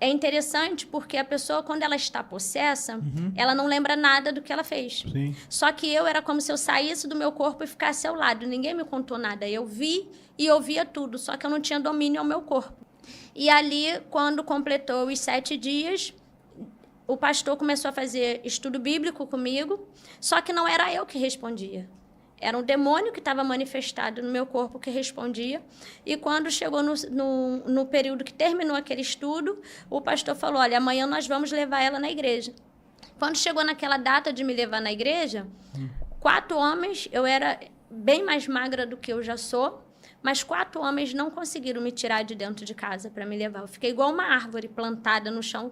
é interessante porque a pessoa, quando ela está possessa, ela não lembra nada do que ela fez. Sim. Só que eu era como se eu saísse do meu corpo e ficasse ao lado. Ninguém me contou nada. Eu vi e ouvia tudo, só que eu não tinha domínio ao meu corpo. E ali, quando completou os 7 dias, o pastor começou a fazer estudo bíblico comigo, só que não era eu que respondia. Era um demônio que estava manifestado no meu corpo que respondia. E quando chegou no período que terminou aquele estudo, o pastor falou, olha, amanhã nós vamos levar ela na igreja. Quando chegou naquela data de me levar na igreja, 4 homens, eu era bem mais magra do que eu já sou, mas 4 homens não conseguiram me tirar de dentro de casa para me levar. Eu fiquei igual uma árvore plantada no chão.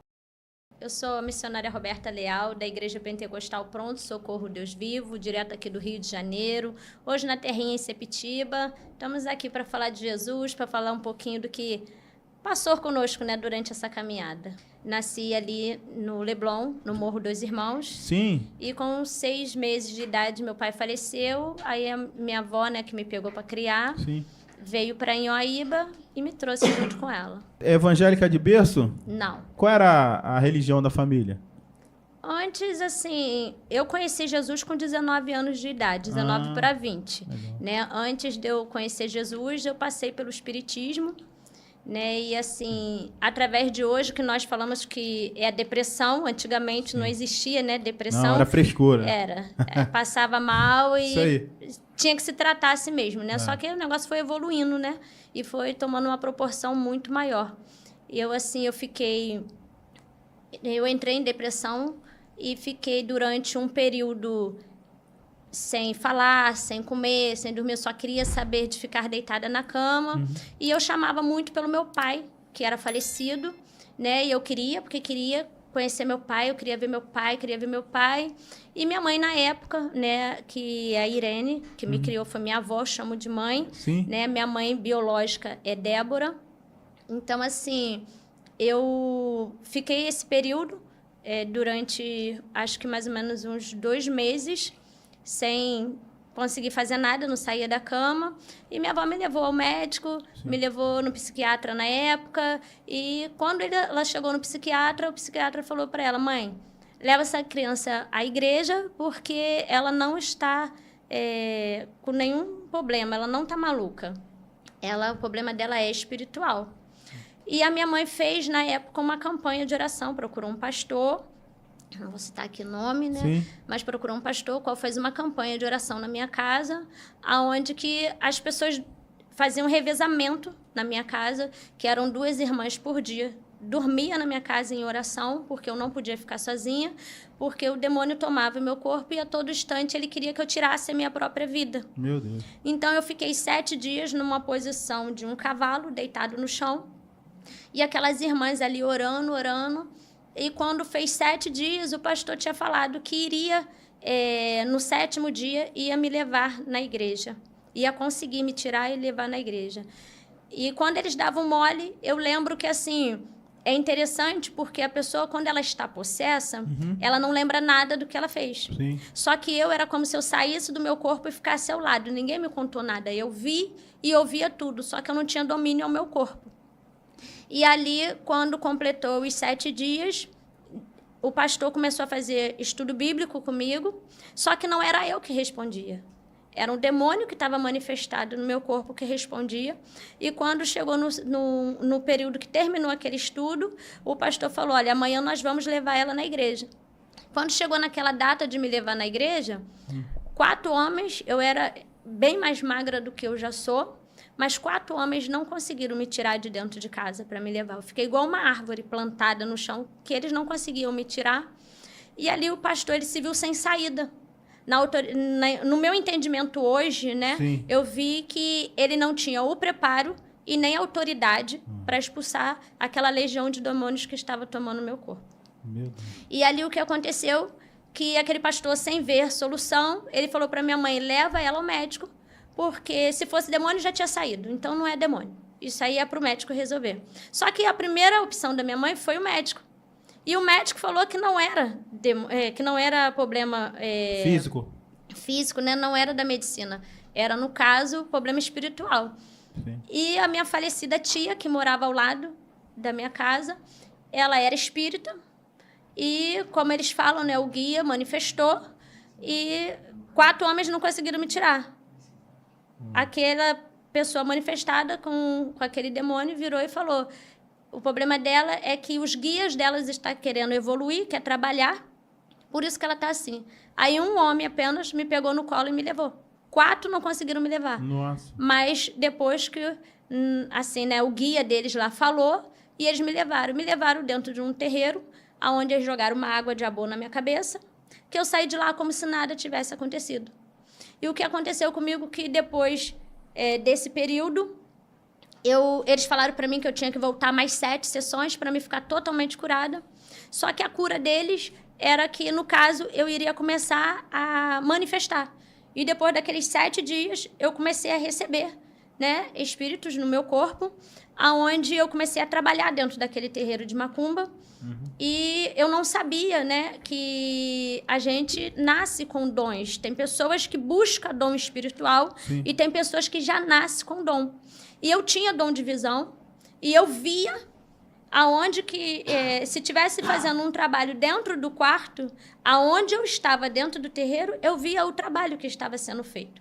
Eu sou a missionária Roberta Leal, da Igreja Pentecostal Pronto Socorro Deus Vivo, direto aqui do Rio de Janeiro. Hoje na terrinha em Sepitiba. Estamos aqui para falar de Jesus, para falar um pouquinho do que passou conosco, né, durante essa caminhada. Nasci ali no Leblon, no Morro dos Irmãos. Sim. E com 6 meses de idade, meu pai faleceu. Aí a minha avó, né, que me pegou para criar, Sim. veio para Inhoaíba e me trouxe junto com ela. É evangélica de berço? Não. Qual era a religião da família? Antes, assim, eu conheci Jesus com 19 anos de idade, 19 para 20. Né? Antes de eu conhecer Jesus, eu passei pelo espiritismo, né? E, assim, através de hoje, que nós falamos que é a depressão, antigamente não existia, né? Depressão. Não, era frescura. Passava mal Isso aí. e tinha que se tratar a si mesmo, né? Só que o negócio foi evoluindo, né? E foi tomando uma proporção muito maior. E eu, assim, eu entrei em depressão e fiquei durante um período sem falar, sem comer, sem dormir. Eu só queria saber de ficar deitada na cama. E eu chamava muito pelo meu pai, que era falecido, né? E eu porque queria conhecer meu pai, eu queria ver meu pai, E minha mãe, na época, né, que é a Irene, que me criou, foi minha avó, chamo de mãe. Sim. Né? Minha mãe biológica é Débora. Então, assim, eu fiquei esse período durante, acho que mais ou menos uns 2 meses, sem conseguir fazer nada, não saía da cama. E minha avó me levou ao médico, me levou no psiquiatra na época. E quando ela chegou no psiquiatra, o psiquiatra falou para ela, mãe, leva essa criança à igreja porque ela não está com nenhum problema, ela não está maluca. O problema dela é espiritual. E a minha mãe fez, na época, uma campanha de oração, procurou um pastor, não vou citar aqui o nome, né? Sim. Mas procurou um pastor, qual fez uma campanha de oração na minha casa, onde que as pessoas faziam revezamento na minha casa, que eram 2 irmãs por dia. Dormia na minha casa em oração, porque eu não podia ficar sozinha, porque o demônio tomava o meu corpo e a todo instante ele queria que eu tirasse a minha própria vida. Meu Deus. Então eu fiquei 7 dias numa posição de um cavalo deitado no chão, e aquelas irmãs ali orando. E quando fez 7 dias, o pastor tinha falado que iria, no 7º dia, ia me levar na igreja. Ia conseguir me tirar e levar na igreja. E quando eles davam mole, eu lembro que, assim, é interessante porque a pessoa, quando ela está possessa, ela não lembra nada do que ela fez. Sim. Só que eu era como se eu saísse do meu corpo e ficasse ao lado. Ninguém me contou nada. Eu vi e ouvia tudo, só que eu não tinha domínio ao meu corpo. E ali, quando completou os 7 dias, o pastor começou a fazer estudo bíblico comigo, só que não era eu que respondia. Era um demônio que estava manifestado no meu corpo que respondia. E quando chegou no período que terminou aquele estudo, o pastor falou, olha, amanhã nós vamos levar ela na igreja. Quando chegou naquela data de me levar na igreja, 4 homens, eu era bem mais magra do que eu já sou, mas 4 homens não conseguiram me tirar de dentro de casa para me levar. Eu fiquei igual uma árvore plantada no chão, que eles não conseguiam me tirar. E ali o pastor, ele se viu sem saída. No meu entendimento hoje, né, eu vi que ele não tinha o preparo e nem a autoridade para expulsar aquela legião de demônios que estava tomando meu corpo. Meu Deus. E ali o que aconteceu, que aquele pastor, sem ver solução, ele falou para minha mãe, leva ela ao médico, porque se fosse demônio já tinha saído, então não é demônio. Isso aí é para o médico resolver. Só que a primeira opção da minha mãe foi o médico. E o médico falou que não era problema físico, né? Não era da medicina. Era, no caso, problema espiritual. Sim. E a minha falecida tia, que morava ao lado da minha casa, ela era espírita e, como eles falam, né, o guia manifestou e 4 homens não conseguiram me tirar. Aquela pessoa manifestada com aquele demônio virou e falou: o problema dela é que os guias delas estão querendo evoluir, quer trabalhar, por isso que ela está assim. Aí um homem apenas me pegou no colo e me levou. 4 não conseguiram me levar. Nossa. Mas depois que, assim, né, o guia deles lá falou, e eles me levaram. Me levaram dentro de um terreiro, onde eles jogaram uma água de abô na minha cabeça, que eu saí de lá como se nada tivesse acontecido. E o que aconteceu comigo que depois desse período, eles falaram para mim que eu tinha que voltar mais 7 sessões para me ficar totalmente curada. Só que a cura deles era que, no caso, eu iria começar a manifestar. E depois daqueles 7 dias, eu comecei a receber, né, espíritos no meu corpo, aonde eu comecei a trabalhar dentro daquele terreiro de macumba. E eu não sabia, né, que a gente nasce com dons. Tem pessoas que buscam dom espiritual. Sim. E tem pessoas que já nascem com dom. E eu tinha dom de visão e eu via aonde que, se tivesse fazendo um trabalho dentro do quarto, aonde eu estava dentro do terreiro, eu via o trabalho que estava sendo feito.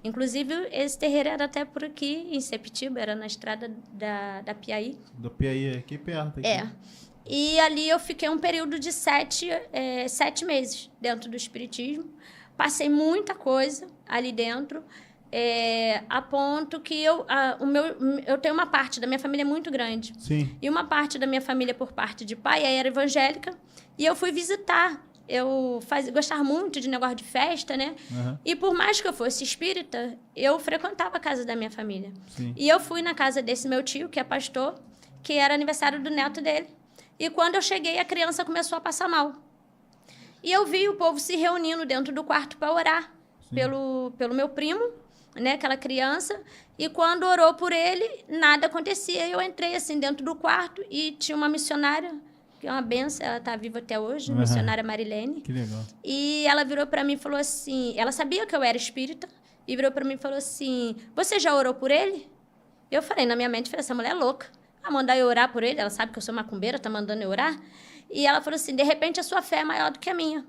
Inclusive, esse terreiro era até por aqui, em Sepetiba, era na estrada da Piaí. Do Piaí, aqui perto. Aqui. E ali eu fiquei um período de 7 meses dentro do espiritismo. Passei muita coisa ali dentro, a ponto que eu tenho uma parte da minha família muito grande. Sim. E uma parte da minha família, por parte de pai, era evangélica. E eu fui visitar. Eu gostava muito de negócio de festa, né? Uhum. E por mais que eu fosse espírita, eu frequentava a casa da minha família. Sim. E eu fui na casa desse meu tio, que é pastor, que era aniversário do neto dele. E quando eu cheguei, a criança começou a passar mal. E eu vi o povo se reunindo dentro do quarto para orar pelo meu primo, né, aquela criança. E quando orou por ele, nada acontecia. Eu entrei assim dentro do quarto e tinha uma missionária, que é uma benção, ela está viva até hoje, missionária Marilene. Que legal. E ela virou para mim e falou assim, ela sabia que eu era espírita, e virou para mim e falou assim: você já orou por ele? Eu falei, na minha mente, essa mulher é louca. Mandar eu orar por ele, ela sabe que eu sou macumbeira, tá mandando eu orar. E ela falou assim, de repente a sua fé é maior do que a minha.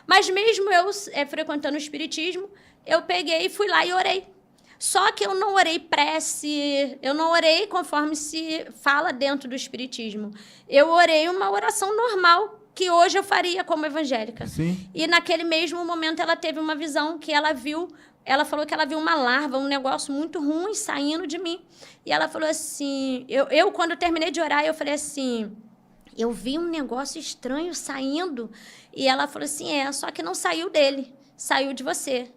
Mas mesmo eu frequentando o espiritismo, eu peguei e fui lá e orei. Só que eu não orei prece, eu não orei conforme se fala dentro do espiritismo. Eu orei uma oração normal, que hoje eu faria como evangélica. Sim. E naquele mesmo momento ela teve uma visão que ela viu. Ela falou que ela viu uma larva, um negócio muito ruim saindo de mim. E ela falou assim... Quando eu terminei de orar, eu falei assim... Eu vi um negócio estranho saindo. E ela falou assim, só que não saiu dele. Saiu de você.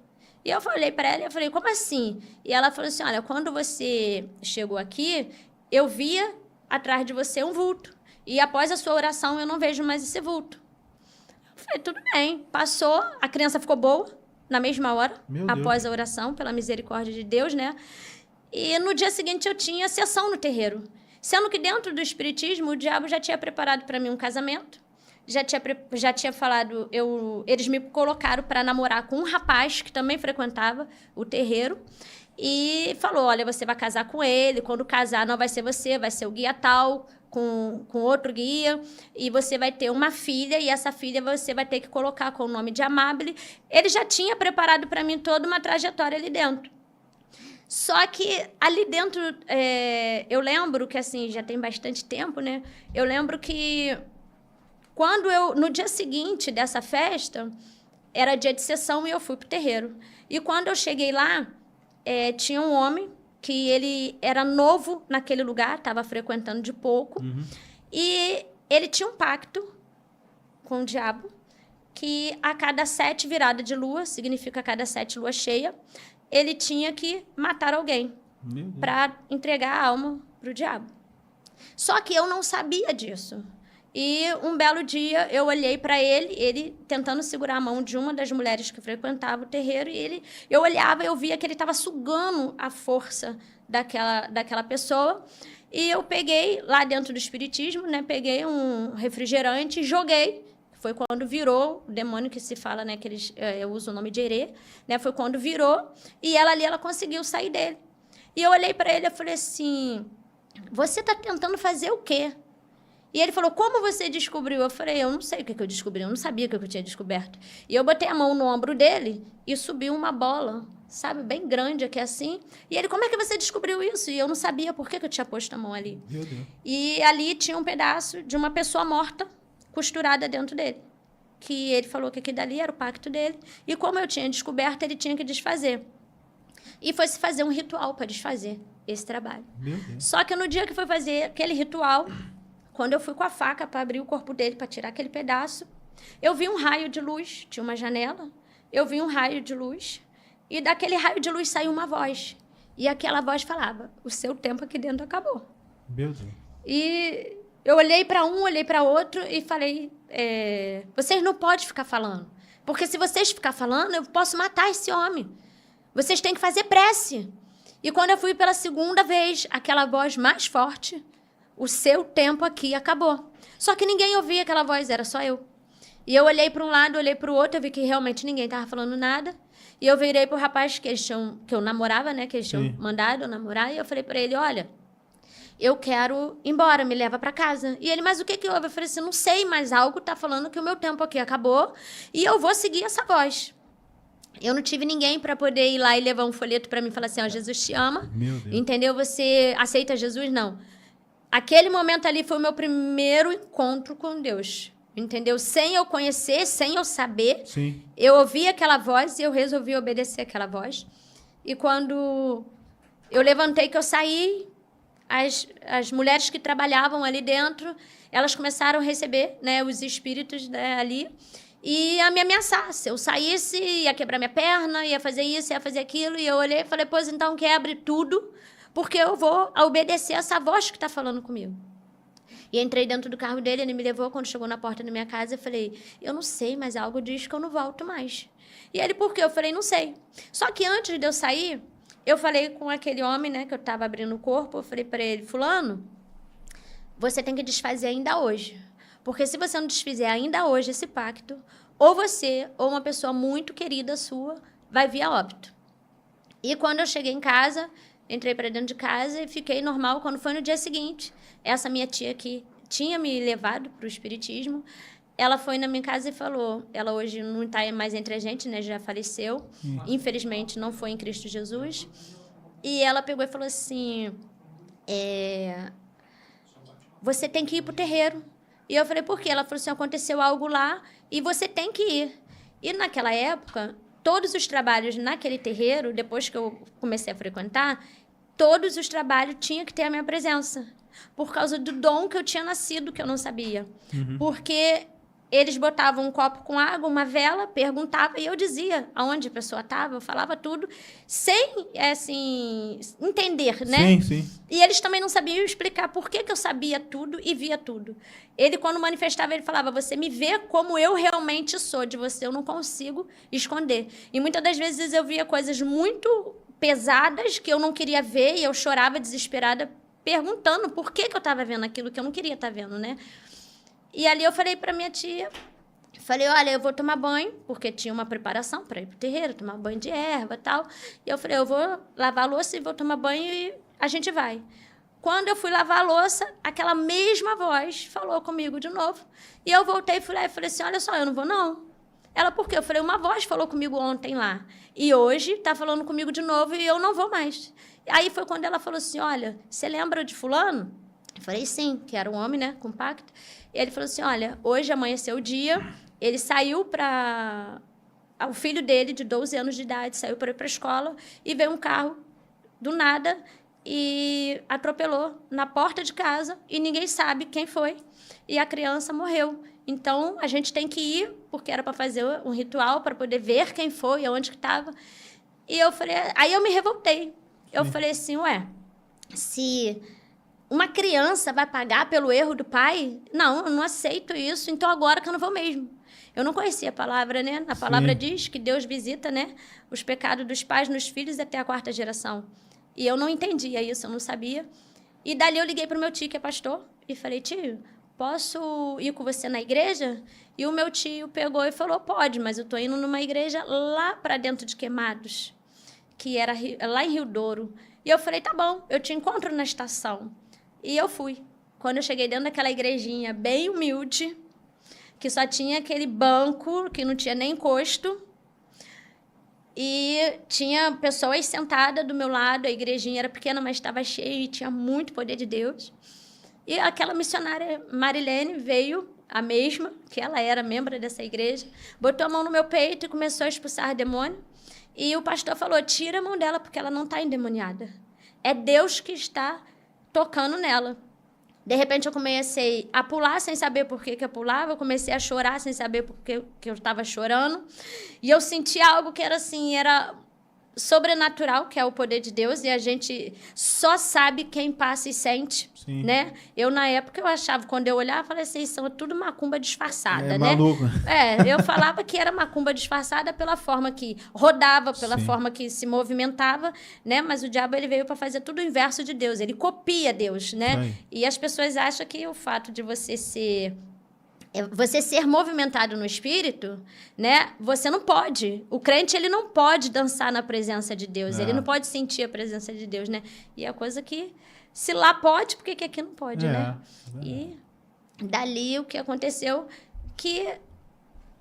E eu falei para ela, eu falei, como assim? E ela falou assim, olha, quando você chegou aqui, eu via atrás de você um vulto. E após a sua oração, eu não vejo mais esse vulto. Eu falei, tudo bem. Passou, a criança ficou boa. Na mesma hora, após a oração, pela misericórdia de Deus, né? E no dia seguinte eu tinha sessão no terreiro. Sendo que dentro do espiritismo, o diabo já tinha preparado para mim um casamento. Já tinha falado... Eles me colocaram para namorar com um rapaz que também frequentava o terreiro. E falou, olha, você vai casar com ele. Quando casar, não vai ser você, vai ser o guia tal... Com outro guia, e você vai ter uma filha, e essa filha você vai ter que colocar com o nome de Amable. Ele já tinha preparado para mim toda uma trajetória ali dentro. Só que ali dentro, eu lembro que, assim, já tem bastante tempo, né? Eu lembro que no dia seguinte dessa festa, era dia de sessão e eu fui pro terreiro. E quando eu cheguei lá, tinha um homem que ele era novo naquele lugar, estava frequentando de pouco, e ele tinha um pacto com o diabo, que a cada 7 viradas de lua, significa a cada 7 lua cheia, ele tinha que matar alguém para entregar a alma para o diabo. Só que eu não sabia disso. E um belo dia eu olhei para ele tentando segurar a mão de uma das mulheres que frequentava o terreiro, e eu olhava, eu via que ele estava sugando a força daquela pessoa. E eu peguei, lá dentro do espiritismo, né, peguei um refrigerante e joguei. Foi quando virou o demônio que se fala, né, que eu uso o nome de Herê, né, foi quando virou, e ela conseguiu sair dele. E eu olhei para ele e falei assim, você está tentando fazer o quê? E ele falou, como você descobriu? Eu falei, eu não sei o que eu descobri, eu não sabia o que eu tinha descoberto. E eu botei a mão no ombro dele e subiu uma bola, sabe, bem grande aqui assim. E ele, como é que você descobriu isso? E eu não sabia por que eu tinha posto a mão ali. Meu Deus. E ali tinha um pedaço de uma pessoa morta costurada dentro dele. Que ele falou que aquilo dali era o pacto dele. E como eu tinha descoberto, ele tinha que desfazer. E foi se fazer um ritual para desfazer esse trabalho. Meu Deus. Só que no dia que foi fazer aquele ritual, quando eu fui com a faca para abrir o corpo dele, para tirar aquele pedaço, eu vi um raio de luz, tinha uma janela, eu vi um raio de luz, e daquele raio de luz saiu uma voz. E aquela voz falava, o seu tempo aqui dentro acabou. Meu Deus. E eu olhei para um, olhei para outro e falei, vocês não podem ficar falando, porque se vocês ficar falando, eu posso matar esse homem. Vocês têm que fazer prece. E quando eu fui pela segunda vez, aquela voz mais forte, o seu tempo aqui acabou. Só que ninguém ouvia aquela voz, era só eu. E eu olhei para um lado, olhei para o outro, eu vi que realmente ninguém estava falando nada. E eu virei para o rapaz que eu namorava, né? Que eles tinham mandado eu namorar. E eu falei para ele, olha, eu quero ir embora, me leva para casa. E ele, mas o que houve? Eu falei assim, não sei, mas algo está falando que o meu tempo aqui acabou e eu vou seguir essa voz. Eu não tive ninguém para poder ir lá e levar um folheto para mim e falar assim, ó, Jesus te ama. Meu Deus. Entendeu? Você aceita Jesus? Não. Aquele momento ali foi o meu primeiro encontro com Deus. Entendeu? Sem eu conhecer, sem eu saber. Sim. Eu ouvi aquela voz e eu resolvi obedecer aquela voz. E quando eu levantei, que eu saí, as mulheres que trabalhavam ali dentro, elas começaram a receber, né, os espíritos, né, ali e a me ameaçar. Se eu saísse, ia quebrar minha perna, ia fazer isso, ia fazer aquilo. E eu olhei e falei, pois então quebre tudo, porque eu vou obedecer essa voz que está falando comigo. E entrei dentro do carro dele, ele me levou. Quando chegou na porta da minha casa, eu falei, eu não sei, mas algo diz que eu não volto mais. E ele, por quê? Eu falei, não sei. Só que antes de eu sair, eu falei com aquele homem, né, que eu estava abrindo o corpo, eu falei para ele, fulano, você tem que desfazer ainda hoje. Porque se você não desfizer ainda hoje esse pacto, ou você, ou uma pessoa muito querida sua, vai vir a óbito. E quando eu cheguei em casa, entrei para dentro de casa e fiquei normal. Quando foi no dia seguinte, essa minha tia que tinha me levado para o espiritismo, ela foi na minha casa e falou, ela hoje não está mais entre a gente, né, já faleceu, infelizmente não foi em Cristo Jesus, e ela pegou e falou assim, você tem que ir para o terreiro. E eu falei, por quê? Ela falou assim, aconteceu algo lá e você tem que ir. E naquela época, todos os trabalhos naquele terreiro, depois que eu comecei a frequentar, todos os trabalhos tinham que ter a minha presença. Por causa do dom que eu tinha nascido, que eu não sabia. Porque eles botavam um copo com água, uma vela, perguntavam, e eu dizia aonde a pessoa estava, eu falava tudo, sem, assim, entender, né? Sim, sim. E eles também não sabiam explicar por que eu sabia tudo e via tudo. Ele, quando manifestava, ele falava, você me vê como eu realmente sou, de você eu não consigo esconder. E muitas das vezes eu via coisas muito pesadas que eu não queria ver e eu chorava desesperada, perguntando por que eu estava vendo aquilo que eu não queria estar vendo, né? E ali eu falei para minha tia, falei, olha, eu vou tomar banho, porque tinha uma preparação para ir pro terreiro, tomar banho de erva e tal. E eu falei, eu vou lavar a louça e vou tomar banho e a gente vai. Quando eu fui lavar a louça, aquela mesma voz falou comigo de novo. E eu voltei e falei assim, olha só, eu não vou não. Ela, por quê? Eu falei, uma voz falou comigo ontem lá. E hoje tá falando comigo de novo e eu não vou mais. Aí foi quando ela falou assim, olha, você lembra de fulano? Eu falei, sim, que era um homem, né, com pacto. E ele falou assim, olha, hoje amanheceu o dia, ele saiu para... O filho dele, de 12 anos de idade, saiu para ir para a escola e veio um carro do nada e atropelou na porta de casa e ninguém sabe quem foi. E a criança morreu. Então, a gente tem que ir, porque era para fazer um ritual, para poder ver quem foi, aonde que estava. E eu falei... Aí eu me revoltei. Eu falei assim, ué, se... uma criança vai pagar pelo erro do pai? Não, eu não aceito isso, então agora que eu não vou mesmo. Eu não conhecia a palavra, né? A palavra diz que Deus visita, né, os pecados dos pais nos filhos até a 4ª geração. E eu não entendia isso, eu não sabia. E dali eu liguei para o meu tio, que é pastor, e falei, tio, posso ir com você na igreja? E o meu tio pegou e falou, pode, mas eu estou indo numa igreja lá para dentro de Queimados, que era lá em Rio Douro. E eu falei, tá bom, eu te encontro na estação. E eu fui quando eu cheguei dentro daquela igrejinha bem humilde, que só tinha aquele banco, que não tinha nem encosto, e tinha pessoas sentadas do meu lado, a igrejinha era pequena, mas estava cheia e tinha muito poder de Deus. E aquela missionária Marilene veio, a mesma, que ela era membro dessa igreja, botou a mão no meu peito e começou a expulsar demônio. E o pastor falou, tira a mão dela, porque ela não está endemoniada. É Deus que está tocando nela. De repente, eu comecei a pular sem saber por que eu pulava. Eu comecei a chorar sem saber por que eu estava chorando. E eu senti algo que era assim, era sobrenatural, que é o poder de Deus. E a gente só sabe quem passa e sente, né? Eu, na época, eu achava, quando eu olhava, eu falei assim, são tudo macumba disfarçada, né? Maluco. Eu falava que era macumba disfarçada pela forma que rodava, pela forma que se movimentava, né? Mas o diabo, ele veio para fazer tudo o inverso de Deus. Ele copia Deus, né? E as pessoas acham que o fato de você ser movimentado no espírito, né? Você não pode. O crente, ele não pode dançar na presença de Deus. Ele não pode sentir a presença de Deus, né? E é a coisa que, se lá pode, por que aqui não pode, né? E dali o que aconteceu, que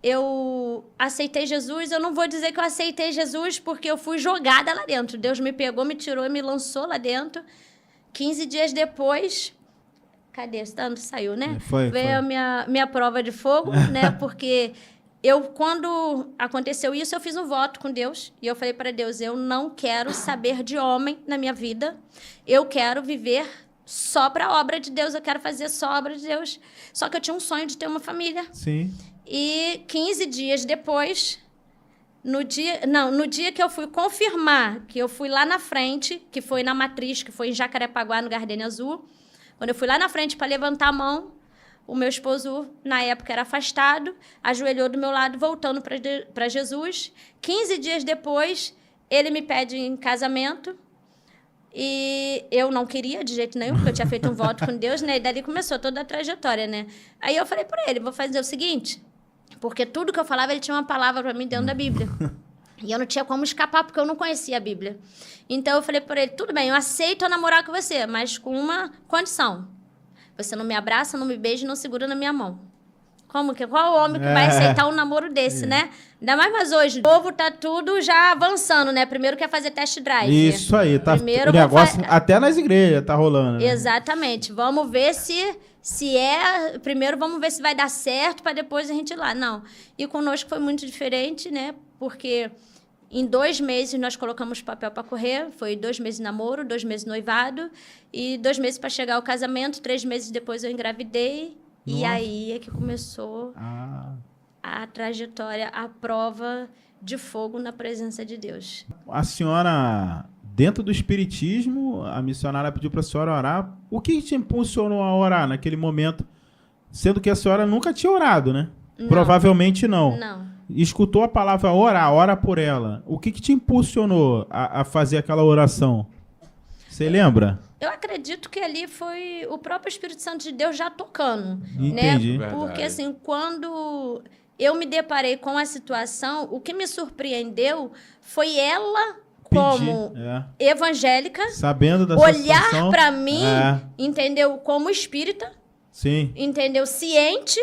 eu aceitei Jesus. Eu não vou dizer que eu aceitei Jesus porque eu fui jogada lá dentro. Deus me pegou, me tirou e me lançou lá dentro. 15 dias depois... Cadê? Saiu, né? Veio a minha prova de fogo, né? Porque quando aconteceu isso, eu fiz um voto com Deus. E eu falei para Deus, eu não quero saber de homem na minha vida. Eu quero viver só para a obra de Deus. Eu quero fazer só a obra de Deus. Só que eu tinha um sonho de ter uma família. Sim. E 15 dias depois... No dia que eu fui confirmar, que eu fui lá na frente, que foi na Matriz, que foi em Jacarepaguá, no Gardenia Azul... Quando eu fui lá na frente para levantar a mão, o meu esposo, na época, era afastado, ajoelhou do meu lado, voltando para Jesus. 15 dias depois, ele me pede em casamento. E eu não queria de jeito nenhum, porque eu tinha feito um voto com Deus, né? E dali começou toda a trajetória, né? Aí eu falei para ele, vou fazer o seguinte, porque tudo que eu falava, ele tinha uma palavra para mim dentro da Bíblia. E eu não tinha como escapar, porque eu não conhecia a Bíblia. Então, eu falei para ele, tudo bem, eu aceito namorar com você, mas com uma condição. Você não me abraça, não me beija, não segura na minha mão. Qual homem que vai aceitar um namoro desse, né? Ainda mais hoje. O povo tá tudo já avançando, né? Primeiro quer fazer test drive. Isso aí, tá. Primeiro o negócio até nas igrejas tá rolando. Né? Exatamente. Vamos ver se é... Primeiro vamos ver se vai dar certo, para depois a gente ir lá. Não. E conosco foi muito diferente, né? Porque... Em 2 meses, nós colocamos papel para correr. Foi 2 meses de namoro, 2 meses de noivado. E 2 meses para chegar ao casamento. 3 meses depois eu engravidei. Nossa. E aí é que começou a trajetória, a prova de fogo na presença de Deus. A senhora, dentro do espiritismo, a missionária pediu para a senhora orar. O que te impulsionou a orar naquele momento? Sendo que a senhora nunca tinha orado, né? Não. Provavelmente não. Não. Escutou a palavra ora por ela. O que te impulsionou a fazer aquela oração? Você lembra? Eu acredito que ali foi o próprio Espírito Santo de Deus já tocando. Entendi. Né? Porque, assim, quando eu me deparei com a situação, o que me surpreendeu foi ela, como evangélica, sabendo da olhar para mim, entendeu? Como espírita. Sim. Entendeu? Ciente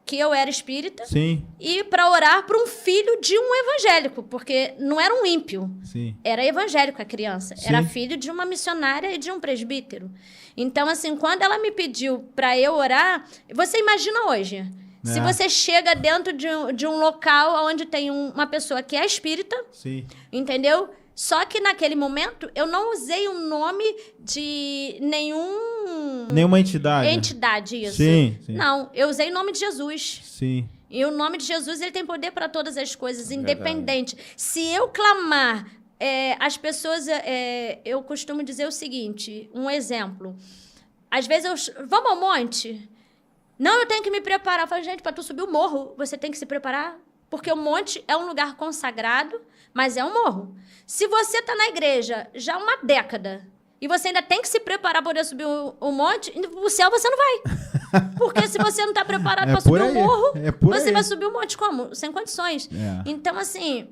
que eu era espírita. Sim. E para orar para um filho de um evangélico, porque não era um ímpio. Sim. Era evangélico a criança. Sim. Era filho de uma missionária e de um presbítero. Então, assim, quando ela me pediu para eu orar, você imagina hoje, se você chega dentro de um local onde tem uma pessoa que é espírita, sim, entendeu? Só que naquele momento eu não usei o nome de nenhuma entidade. Entidade, isso. Sim, sim. Não, eu usei o nome de Jesus. Sim. E o nome de Jesus, ele tem poder para todas as coisas, independente. Se eu clamar, as pessoas... eu costumo dizer o seguinte, um exemplo. Às vezes vamos ao monte? Não, eu tenho que me preparar. Eu falo, gente, para tu subir o morro, você tem que se preparar. Porque o monte é um lugar consagrado, mas é um morro. Se você está na igreja já há uma década e você ainda tem que se preparar para poder subir o monte, o céu você não vai. Porque se você não está preparado para subir o morro, você vai subir o monte como? Sem condições. Então, assim,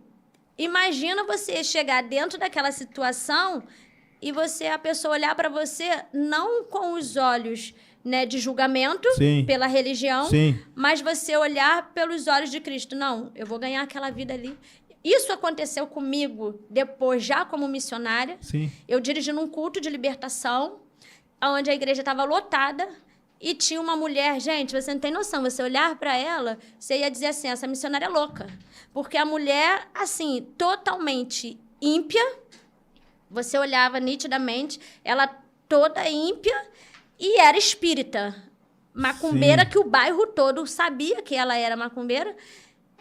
imagina você chegar dentro daquela situação e a pessoa olhar para você não com os olhos né, de julgamento Sim. pela religião, Sim. mas você olhar pelos olhos de Cristo. Não, eu vou ganhar aquela vida ali. Isso aconteceu comigo depois, já como missionária. Sim. Eu dirigi num culto de libertação, onde a igreja estava lotada, e tinha uma mulher, gente, você não tem noção, você olhar para ela, você ia dizer assim, essa missionária é louca. Porque a mulher, assim, totalmente ímpia, você olhava nitidamente, ela toda ímpia, e era espírita. Macumbeira, Sim. que o bairro todo sabia que ela era macumbeira.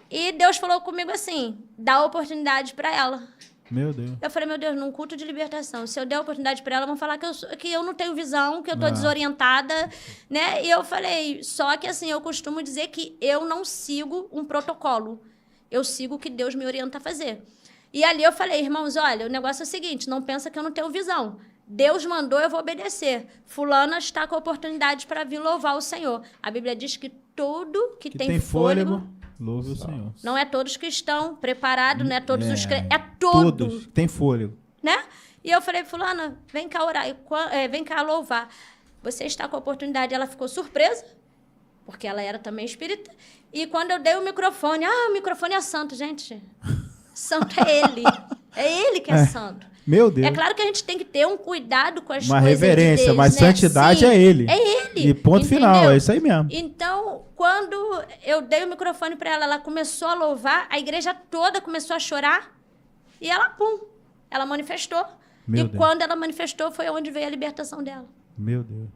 E Deus falou comigo assim, dá oportunidade para ela. Meu Deus. Eu falei, meu Deus, num culto de libertação, se eu der oportunidade para ela, vão falar que eu não tenho visão, que eu tô desorientada, né? E eu falei, só que assim, eu costumo dizer que eu não sigo um protocolo. Eu sigo o que Deus me orienta a fazer. E ali eu falei, irmãos, olha, o negócio é o seguinte, não pensa que eu não tenho visão. Deus mandou, eu vou obedecer. Fulana está com a oportunidade para vir louvar o Senhor. A Bíblia diz que todo que tem fôlego, louve o Senhor. não é todos que estão preparados, não é todos os crentes, é Todos que tem fôlego. né? E eu falei, fulana, vem cá orar, vem cá louvar. Você está com a oportunidade. Ela ficou surpresa, porque ela era também espírita. E quando eu dei o microfone, o microfone é santo, gente. Santo é ele. É ele que é santo. Meu Deus. É claro que a gente tem que ter um cuidado com as Uma coisas reverência, de Deus, mas né? santidade Sim, é ele. É ele. E ponto entendeu? final, é isso aí mesmo. Então, quando eu dei o microfone para ela, ela começou a louvar, a igreja toda começou a chorar, e ela, pum, ela manifestou. Meu e Deus. quando ela manifestou, foi onde veio a libertação dela. Meu Deus.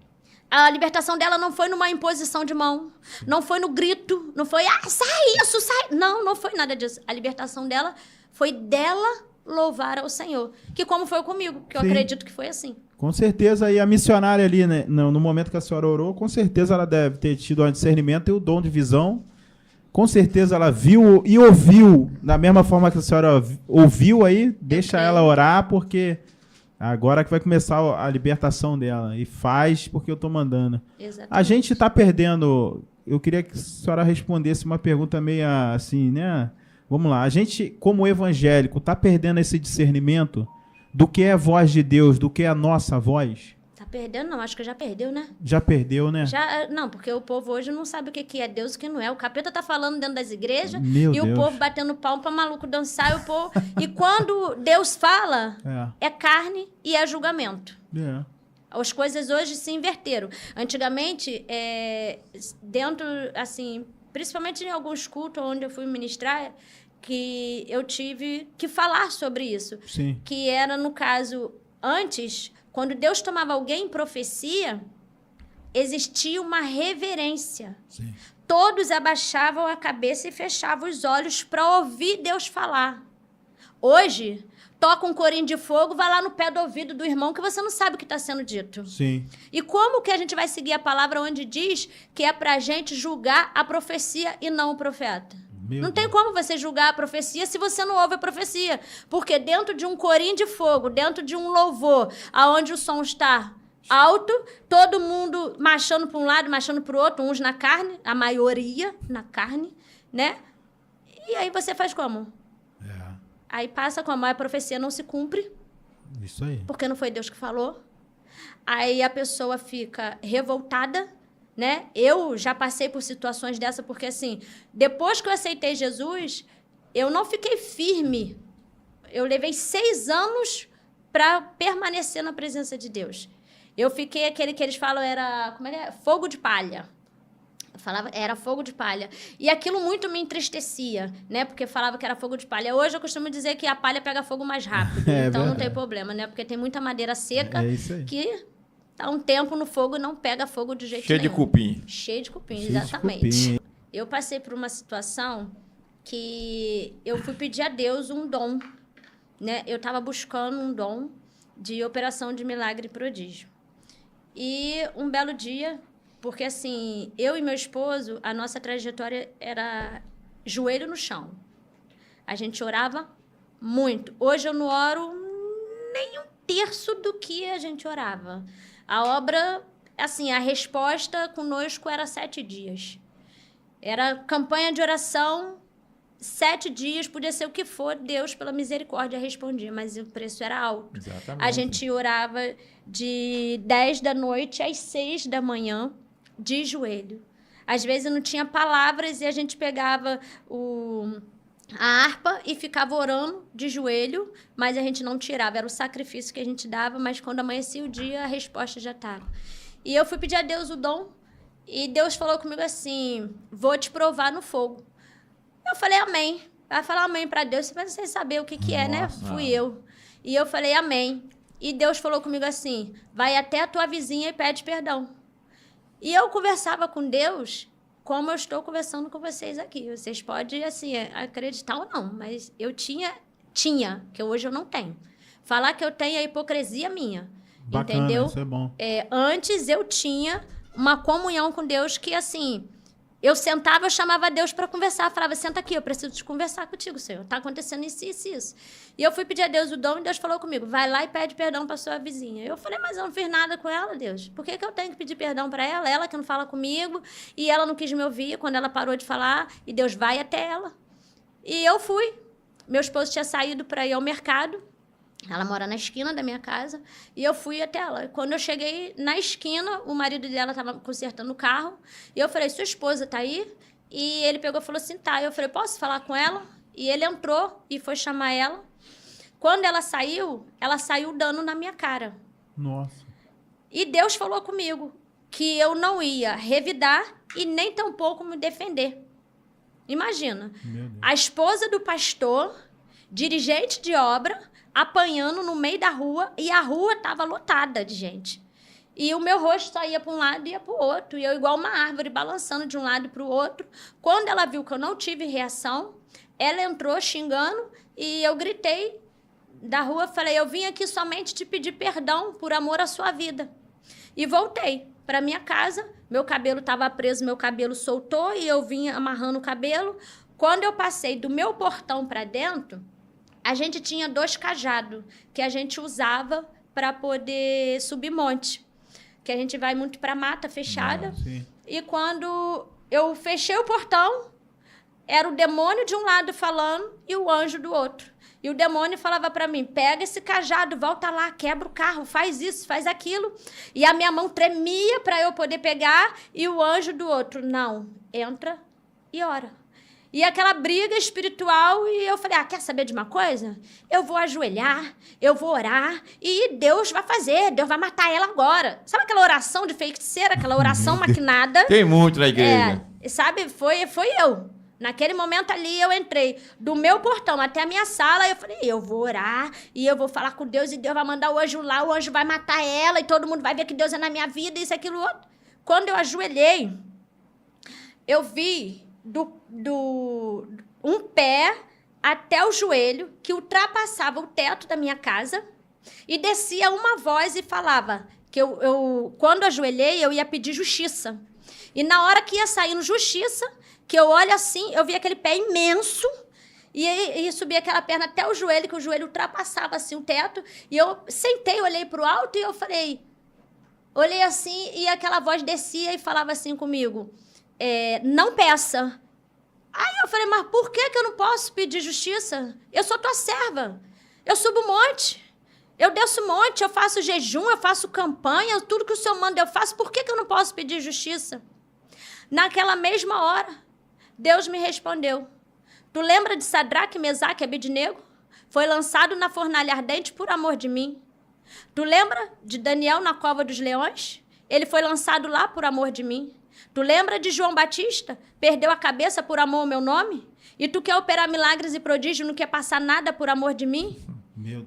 A libertação dela não foi numa imposição de mão, não foi no grito, não foi, sai isso, sai. Não, não foi nada disso. A libertação dela foi dela louvar ao Senhor. Que como foi comigo, que eu Sim. acredito que foi assim. Com certeza, e a missionária ali, né, no momento que a senhora orou, com certeza ela deve ter tido um discernimento e o dom de visão. Com certeza ela viu e ouviu, da mesma forma que a senhora ouviu aí, deixa ela orar, porque agora que vai começar a libertação dela. E faz porque eu tô mandando. Exatamente. A gente está perdendo. Eu queria que a senhora respondesse uma pergunta meio assim, né? Vamos lá. A gente, como evangélico, está perdendo esse discernimento do que é a voz de Deus, do que é a nossa voz? Tá perdendo? Não, acho que já perdeu, né? Já perdeu, né? Não, porque o povo hoje não sabe o que é Deus e o que não é. O capeta tá falando dentro das igrejas Meu e Deus. o povo batendo palma pra maluco dançar. E, o povo... e quando Deus fala, é carne e é julgamento. As coisas hoje se inverteram. Antigamente, dentro, assim, principalmente em alguns cultos onde eu fui ministrar, que eu tive que falar sobre isso. Sim. Que era, no caso, antes, quando Deus tomava alguém em profecia, existia uma reverência. Sim. Todos abaixavam a cabeça e fechavam os olhos para ouvir Deus falar. Hoje, toca um corinho de fogo, vai lá no pé do ouvido do irmão que você não sabe o que está sendo dito. Sim. E como que a gente vai seguir a palavra onde diz que é para a gente julgar a profecia e não o profeta? Não tem como você julgar a profecia se você não ouve a profecia. Porque dentro de um corinho de fogo, dentro de um louvor, aonde o som está alto, todo mundo marchando para um lado, marchando para o outro, uns na carne, a maioria na carne, né? E aí você faz como? Aí passa como? A profecia não se cumpre. Isso aí. Porque não foi Deus que falou. Aí a pessoa fica revoltada, né? Eu já passei por situações dessa, porque assim, depois que eu aceitei Jesus, eu não fiquei firme. Eu levei 6 anos para permanecer na presença de Deus. Eu fiquei aquele que eles falam como é que é? Fogo de palha. Eu falava, era fogo de palha. E aquilo muito me entristecia, né? Porque falava que era fogo de palha. Hoje eu costumo dizer que a palha pega fogo mais rápido. Então não tem problema, né? Porque tem muita madeira seca que tá um tempo no fogo e não pega fogo de jeito nenhum. Cheio de cupim. Cheio de cupim, exatamente. Eu passei por uma situação que eu fui pedir a Deus um dom, né? Eu estava buscando um dom de operação de milagre e prodígio. E um belo dia, porque assim, eu e meu esposo, a nossa trajetória era joelho no chão. A gente orava muito. Hoje eu não oro nem 1/3 do que a gente orava. A obra, assim, a resposta conosco era 7 dias. Era campanha de oração 7 dias, podia ser o que for, Deus, pela misericórdia, respondia, mas o preço era alto. Exatamente. A gente orava de 10 da noite às 6 da manhã, de joelho. Às vezes não tinha palavras e a gente pegava a harpa e ficava orando de joelho, mas a gente não tirava. Era o sacrifício que a gente dava, mas quando amanhecia o dia, a resposta já estava. E eu fui pedir a Deus o dom e Deus falou comigo assim, vou te provar no fogo. Eu falei, amém. Vai falar amém para Deus, mas sem saber o que é, né? Fui eu. E eu falei, amém. E Deus falou comigo assim, vai até a tua vizinha e pede perdão. E eu conversava com Deus como eu estou conversando com vocês aqui. Vocês podem, assim, acreditar ou não, mas eu tinha, que hoje eu não tenho. Falar que eu tenho é hipocrisia minha. Bacana, entendeu? Isso é bom. Antes eu tinha uma comunhão com Deus que, assim, eu sentava, eu chamava Deus para conversar, falava, senta aqui, eu preciso conversar contigo, Senhor. Está acontecendo isso, isso, isso. E eu fui pedir a Deus o dom e Deus falou comigo, vai lá e pede perdão para sua vizinha. Eu falei, mas eu não fiz nada com ela, Deus. Por que eu tenho que pedir perdão para ela? Ela que não fala comigo e ela não quis me ouvir quando ela parou de falar e Deus vai até ela. E eu fui. Meu esposo tinha saído para ir ao mercado. Ela mora na esquina da minha casa e eu fui até ela. Quando eu cheguei na esquina, o marido dela estava consertando o carro e eu falei, sua esposa está aí? E ele pegou e falou assim, tá. Eu falei, posso falar com ela? E ele entrou e foi chamar ela. Quando ela saiu dando na minha cara. Nossa. E Deus falou comigo que eu não ia revidar e nem tampouco me defender. Imagina, a esposa do pastor, dirigente de obra, apanhando no meio da rua e a rua estava lotada de gente. E o meu rosto só ia para um lado e ia para o outro. E eu igual uma árvore, balançando de um lado para o outro. Quando ela viu que eu não tive reação, ela entrou xingando e eu gritei da rua, falei, eu vim aqui somente te pedir perdão por amor à sua vida. E voltei para minha casa, meu cabelo estava preso, meu cabelo soltou e eu vim amarrando o cabelo. Quando eu passei do meu portão para dentro, a gente tinha 2 cajados que a gente usava para poder subir monte. Que a gente vai muito para mata fechada. E quando eu fechei o portão, era o demônio de um lado falando e o anjo do outro. E o demônio falava para mim, pega esse cajado, volta lá, quebra o carro, faz isso, faz aquilo. E a minha mão tremia para eu poder pegar e o anjo do outro, não, entra e ora. E aquela briga espiritual, e eu falei, quer saber de uma coisa? Eu vou ajoelhar, eu vou orar, e Deus vai fazer, Deus vai matar ela agora. Sabe aquela oração de feiticeira, aquela oração maquinada? Tem muito na igreja. Sabe, foi eu. Naquele momento ali, eu entrei do meu portão até a minha sala, e eu falei, eu vou orar, e eu vou falar com Deus, e Deus vai mandar o anjo lá, o anjo vai matar ela, e todo mundo vai ver que Deus é na minha vida, isso, aquilo, outro. Quando eu ajoelhei, eu vi um pé até o joelho, que ultrapassava o teto da minha casa, e descia uma voz e falava que quando eu ajoelhei, eu ia pedir justiça. E na hora que ia saindo justiça, que eu olho assim, eu vi aquele pé imenso, e subia aquela perna até o joelho, que o joelho ultrapassava assim o teto, e eu sentei, olhei para o alto, e eu falei, olhei assim, e aquela voz descia e falava assim comigo, não peça. Aí eu falei, mas por que eu não posso pedir justiça? Eu sou tua serva, eu subo um monte, eu desço um monte, eu faço jejum, eu faço campanha, tudo que o Senhor manda eu faço, por que eu não posso pedir justiça? Naquela mesma hora, Deus me respondeu. Tu lembra de Sadraque, Mesaque e Abednego? Foi lançado na fornalha ardente por amor de mim. Tu lembra de Daniel na cova dos leões? Ele foi lançado lá por amor de mim. Tu lembra de João Batista? Perdeu a cabeça por amor ao meu nome? E tu quer operar milagres e prodígios, não quer passar nada por amor de mim?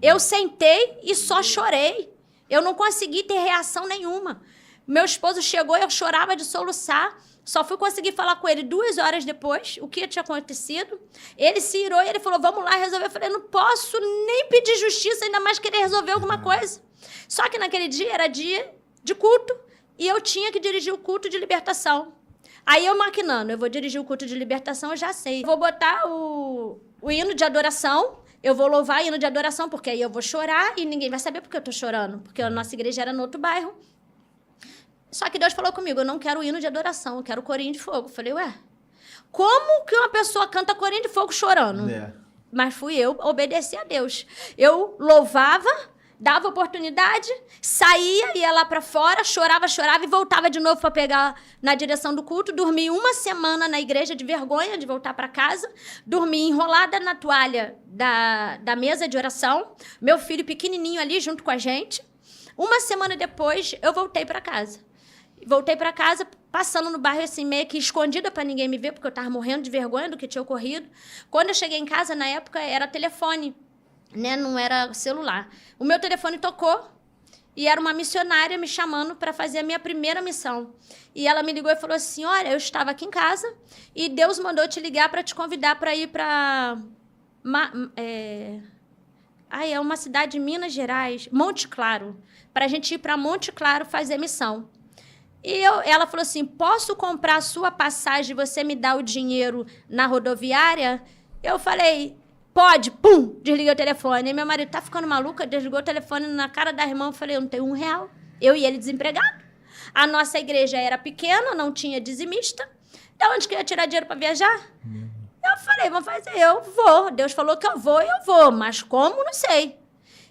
Eu sentei e só chorei. Eu não consegui ter reação nenhuma. Meu esposo chegou e eu chorava de soluçar. Só fui conseguir falar com ele 2 horas depois, o que tinha acontecido. Ele se irou e ele falou, vamos lá resolver. Eu falei, não posso nem pedir justiça, ainda mais querer resolver alguma coisa. Só que naquele dia era dia de culto e eu tinha que dirigir o culto de libertação. Aí eu maquinando, eu vou dirigir o culto de libertação, eu já sei. Vou botar o hino de adoração, eu vou louvar o hino de adoração, porque aí eu vou chorar e ninguém vai saber porque eu tô chorando, porque a nossa igreja era no outro bairro. Só que Deus falou comigo, eu não quero o hino de adoração, eu quero o corinho de fogo. Eu falei, Como que uma pessoa canta Corinho de Fogo chorando? É. Mas fui eu obedecer a Deus. Eu louvava, dava oportunidade, saía, ia lá para fora, chorava e voltava de novo para pegar na direção do culto. Dormi uma semana na igreja de vergonha de voltar para casa. Dormi enrolada na toalha da mesa de oração. Meu filho pequenininho ali junto com a gente. Uma semana depois, eu voltei para casa. Voltei para casa, passando no bairro assim, meio que escondida para ninguém me ver, porque eu estava morrendo de vergonha do que tinha ocorrido. Quando eu cheguei em casa, na época, era telefone, né? Não era celular. O meu telefone tocou e era uma missionária me chamando para fazer a minha primeira missão. E ela me ligou e falou assim, olha, eu estava aqui em casa e Deus mandou te ligar para te convidar para ir para... é uma cidade de Minas Gerais, Monte Claro, para a gente ir para Monte Claro fazer missão. E ela falou assim, posso comprar a sua passagem e você me dá o dinheiro na rodoviária? Eu falei, pode. Pum, desliguei o telefone. E meu marido, tá ficando maluca? Desligou o telefone na cara da irmã. Eu falei, eu não tenho R$1. Eu e ele desempregado. A nossa igreja era pequena, não tinha dizimista. De onde que eu ia tirar dinheiro para viajar? Eu falei, vamos fazer, eu vou. Deus falou que eu vou. Mas como, não sei.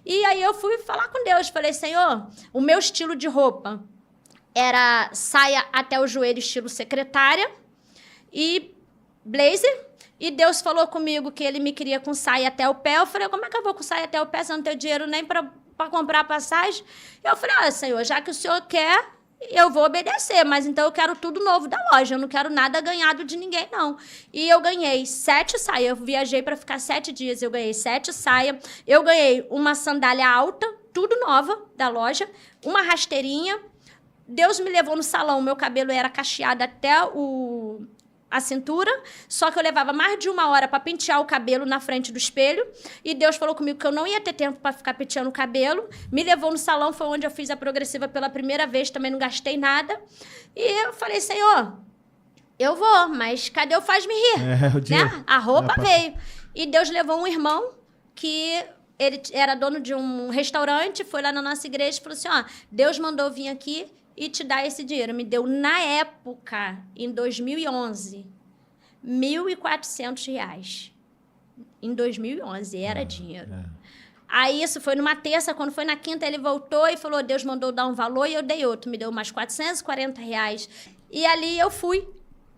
E aí eu fui falar com Deus. Falei, Senhor, o meu estilo de roupa era saia até o joelho, estilo secretária, e blazer. E Deus falou comigo que ele me queria com saia até o pé. Eu falei, como é que eu vou com saia até o pé se eu não tenho dinheiro nem para comprar a passagem? Eu falei, Senhor, já que o Senhor quer, eu vou obedecer. Mas então eu quero tudo novo da loja. Eu não quero nada ganhado de ninguém, não. E eu ganhei 7 saias. Eu viajei para ficar 7 dias. Eu ganhei 7 saias. Eu ganhei uma sandália alta, tudo nova da loja, uma rasteirinha. Deus me levou no salão, meu cabelo era cacheado até a cintura, só que eu levava mais de 1 hora para pentear o cabelo na frente do espelho, e Deus falou comigo que eu não ia ter tempo para ficar penteando o cabelo, me levou no salão, foi onde eu fiz a progressiva pela primeira vez, também não gastei nada, e eu falei, Senhor, eu vou, mas cadê o faz-me rir? Né? A roupa veio. E Deus levou um irmão que... ele era dono de um restaurante, foi lá na nossa igreja e falou assim, Deus mandou vir aqui e te dar esse dinheiro. Me deu, na época, em 2011, R$1.400. Em 2011, era dinheiro. Aí isso foi numa terça, quando foi na quinta, ele voltou e falou, Deus mandou dar um valor e eu dei outro. Me deu mais R$440. E ali eu fui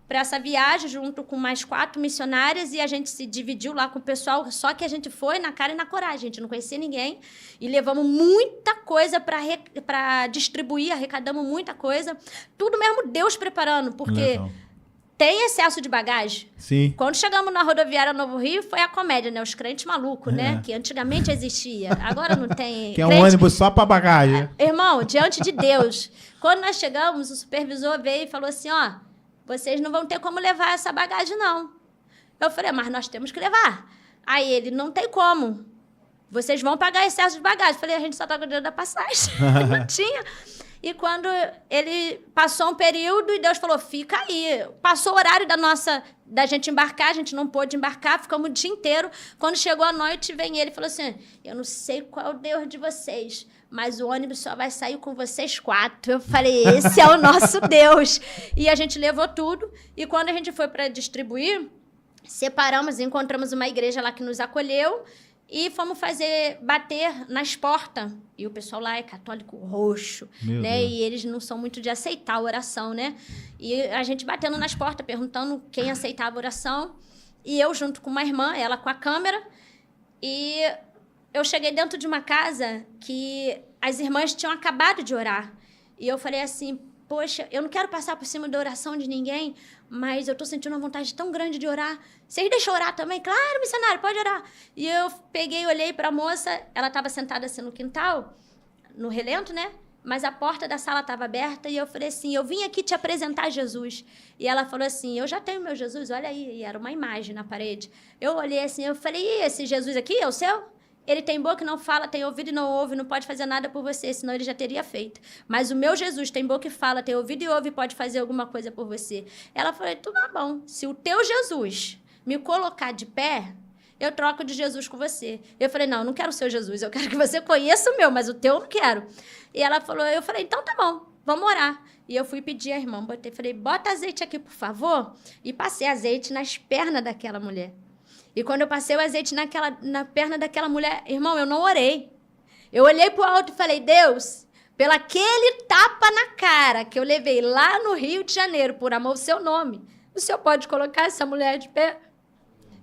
para essa viagem, junto com mais 4 missionárias, e a gente se dividiu lá com o pessoal, só que a gente foi na cara e na coragem, a gente não conhecia ninguém, e levamos muita coisa para distribuir, arrecadamos muita coisa, tudo mesmo Deus preparando, porque tem excesso de bagagem. Sim. Quando chegamos na rodoviária Novo Rio, foi a comédia, né? Os crentes malucos, né? Que antigamente existia, agora não tem. Que é um ônibus só para bagagem. Irmão, diante de Deus, quando nós chegamos, o supervisor veio e falou assim, vocês não vão ter como levar essa bagagem, não. Eu falei, mas nós temos que levar. Aí ele, não tem como. Vocês vão pagar excesso de bagagem. Eu falei, a gente só tá com o dinheiro da passagem. Não tinha. E quando ele passou um período e Deus falou, fica aí. Passou o horário da gente embarcar, a gente não pôde embarcar, ficamos o dia inteiro. Quando chegou a noite, vem ele e falou assim, eu não sei qual é o Deus de vocês, mas o ônibus só vai sair com vocês 4. Eu falei, esse é o nosso Deus. E a gente levou tudo. E quando a gente foi para distribuir, separamos, encontramos uma igreja lá que nos acolheu e fomos bater nas portas. E o pessoal lá é católico roxo, né? E eles não são muito de aceitar a oração, né? E a gente batendo nas portas, perguntando quem aceitava a oração. E eu junto com uma irmã, ela com a câmera. E eu cheguei dentro de uma casa que as irmãs tinham acabado de orar. E eu falei assim, poxa, eu não quero passar por cima da oração de ninguém, mas eu tô sentindo uma vontade tão grande de orar. Vocês deixam orar também? Claro, missionário, pode orar. E eu peguei, olhei para a moça, ela estava sentada assim no quintal, no relento, né? Mas a porta da sala estava aberta e eu falei assim, eu vim aqui te apresentar Jesus. E ela falou assim, eu já tenho meu Jesus, olha aí. E era uma imagem na parede. Eu olhei assim, eu falei, e esse Jesus aqui é o seu? Ele tem boca e não fala, tem ouvido e não ouve, não pode fazer nada por você, senão ele já teria feito. Mas o meu Jesus tem boca e fala, tem ouvido e ouve e pode fazer alguma coisa por você. Ela falou, tudo bom, se o teu Jesus me colocar de pé, eu troco de Jesus com você. Eu falei, não quero o seu Jesus, eu quero que você conheça o meu, mas o teu eu não quero. E ela falou, eu falei, então tá bom. vamos orar. E eu fui pedir à irmã, falei, bota azeite aqui, por favor. E passei azeite nas pernas daquela mulher. E quando eu passei o azeite na perna daquela mulher, irmão, eu não orei. Eu olhei pro alto e falei, Deus, pelo aquele tapa na cara que eu levei lá no Rio de Janeiro, por amor ao seu nome, o Senhor pode colocar essa mulher de pé?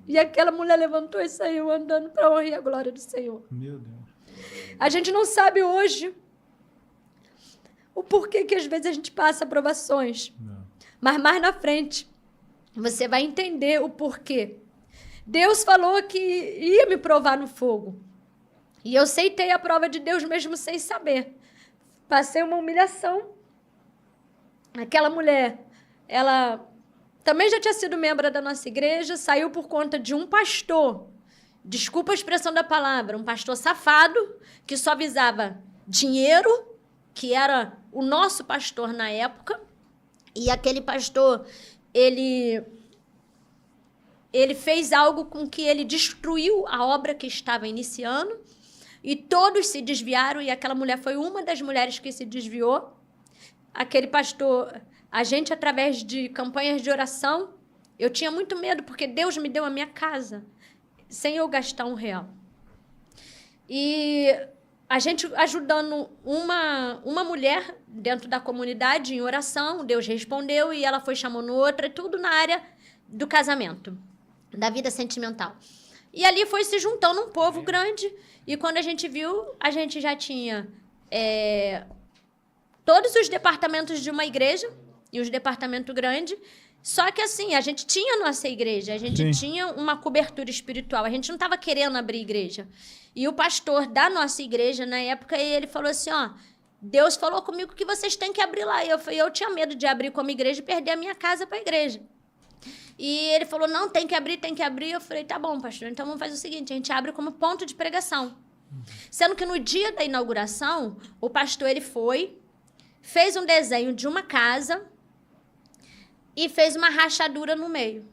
E aquela mulher levantou e saiu andando para a honra e a glória do Senhor. Meu Deus. A gente não sabe hoje o porquê que às vezes a gente passa provações. Não. Mas mais na frente, você vai entender o porquê. Deus falou que ia me provar no fogo. E eu aceitei a prova de Deus mesmo sem saber. Passei uma humilhação. Aquela mulher, ela também já tinha sido membro da nossa igreja, saiu por conta de um pastor, desculpa a expressão da palavra, um pastor safado, que só visava dinheiro, que era o nosso pastor na época. E aquele pastor, ele fez algo com que ele destruiu a obra que estava iniciando, e todos se desviaram, e aquela mulher foi uma das mulheres que se desviou. Aquele pastor, a gente, através de campanhas de oração, eu tinha muito medo, porque Deus me deu a minha casa, sem eu gastar R$1. E a gente ajudando uma mulher dentro da comunidade em oração, Deus respondeu, e ela foi chamando outra, tudo na área do casamento, da vida sentimental. E ali foi se juntando um povo grande, e quando a gente viu, a gente já tinha todos os departamentos de uma igreja, e os departamentos grandes, só que assim, a gente tinha a nossa igreja, a gente tinha uma cobertura espiritual, a gente não estava querendo abrir igreja. E o pastor da nossa igreja, na época, ele falou assim, ó, Deus falou comigo que vocês têm que abrir lá. E eu tinha medo de abrir como igreja e perder a minha casa para a igreja. E ele falou, não, tem que abrir, tem que abrir. Eu falei, tá bom, pastor, então vamos fazer o seguinte, a gente abre como ponto de pregação. Sendo que no dia da inauguração, o pastor, ele fez um desenho de uma casa e fez uma rachadura no meio.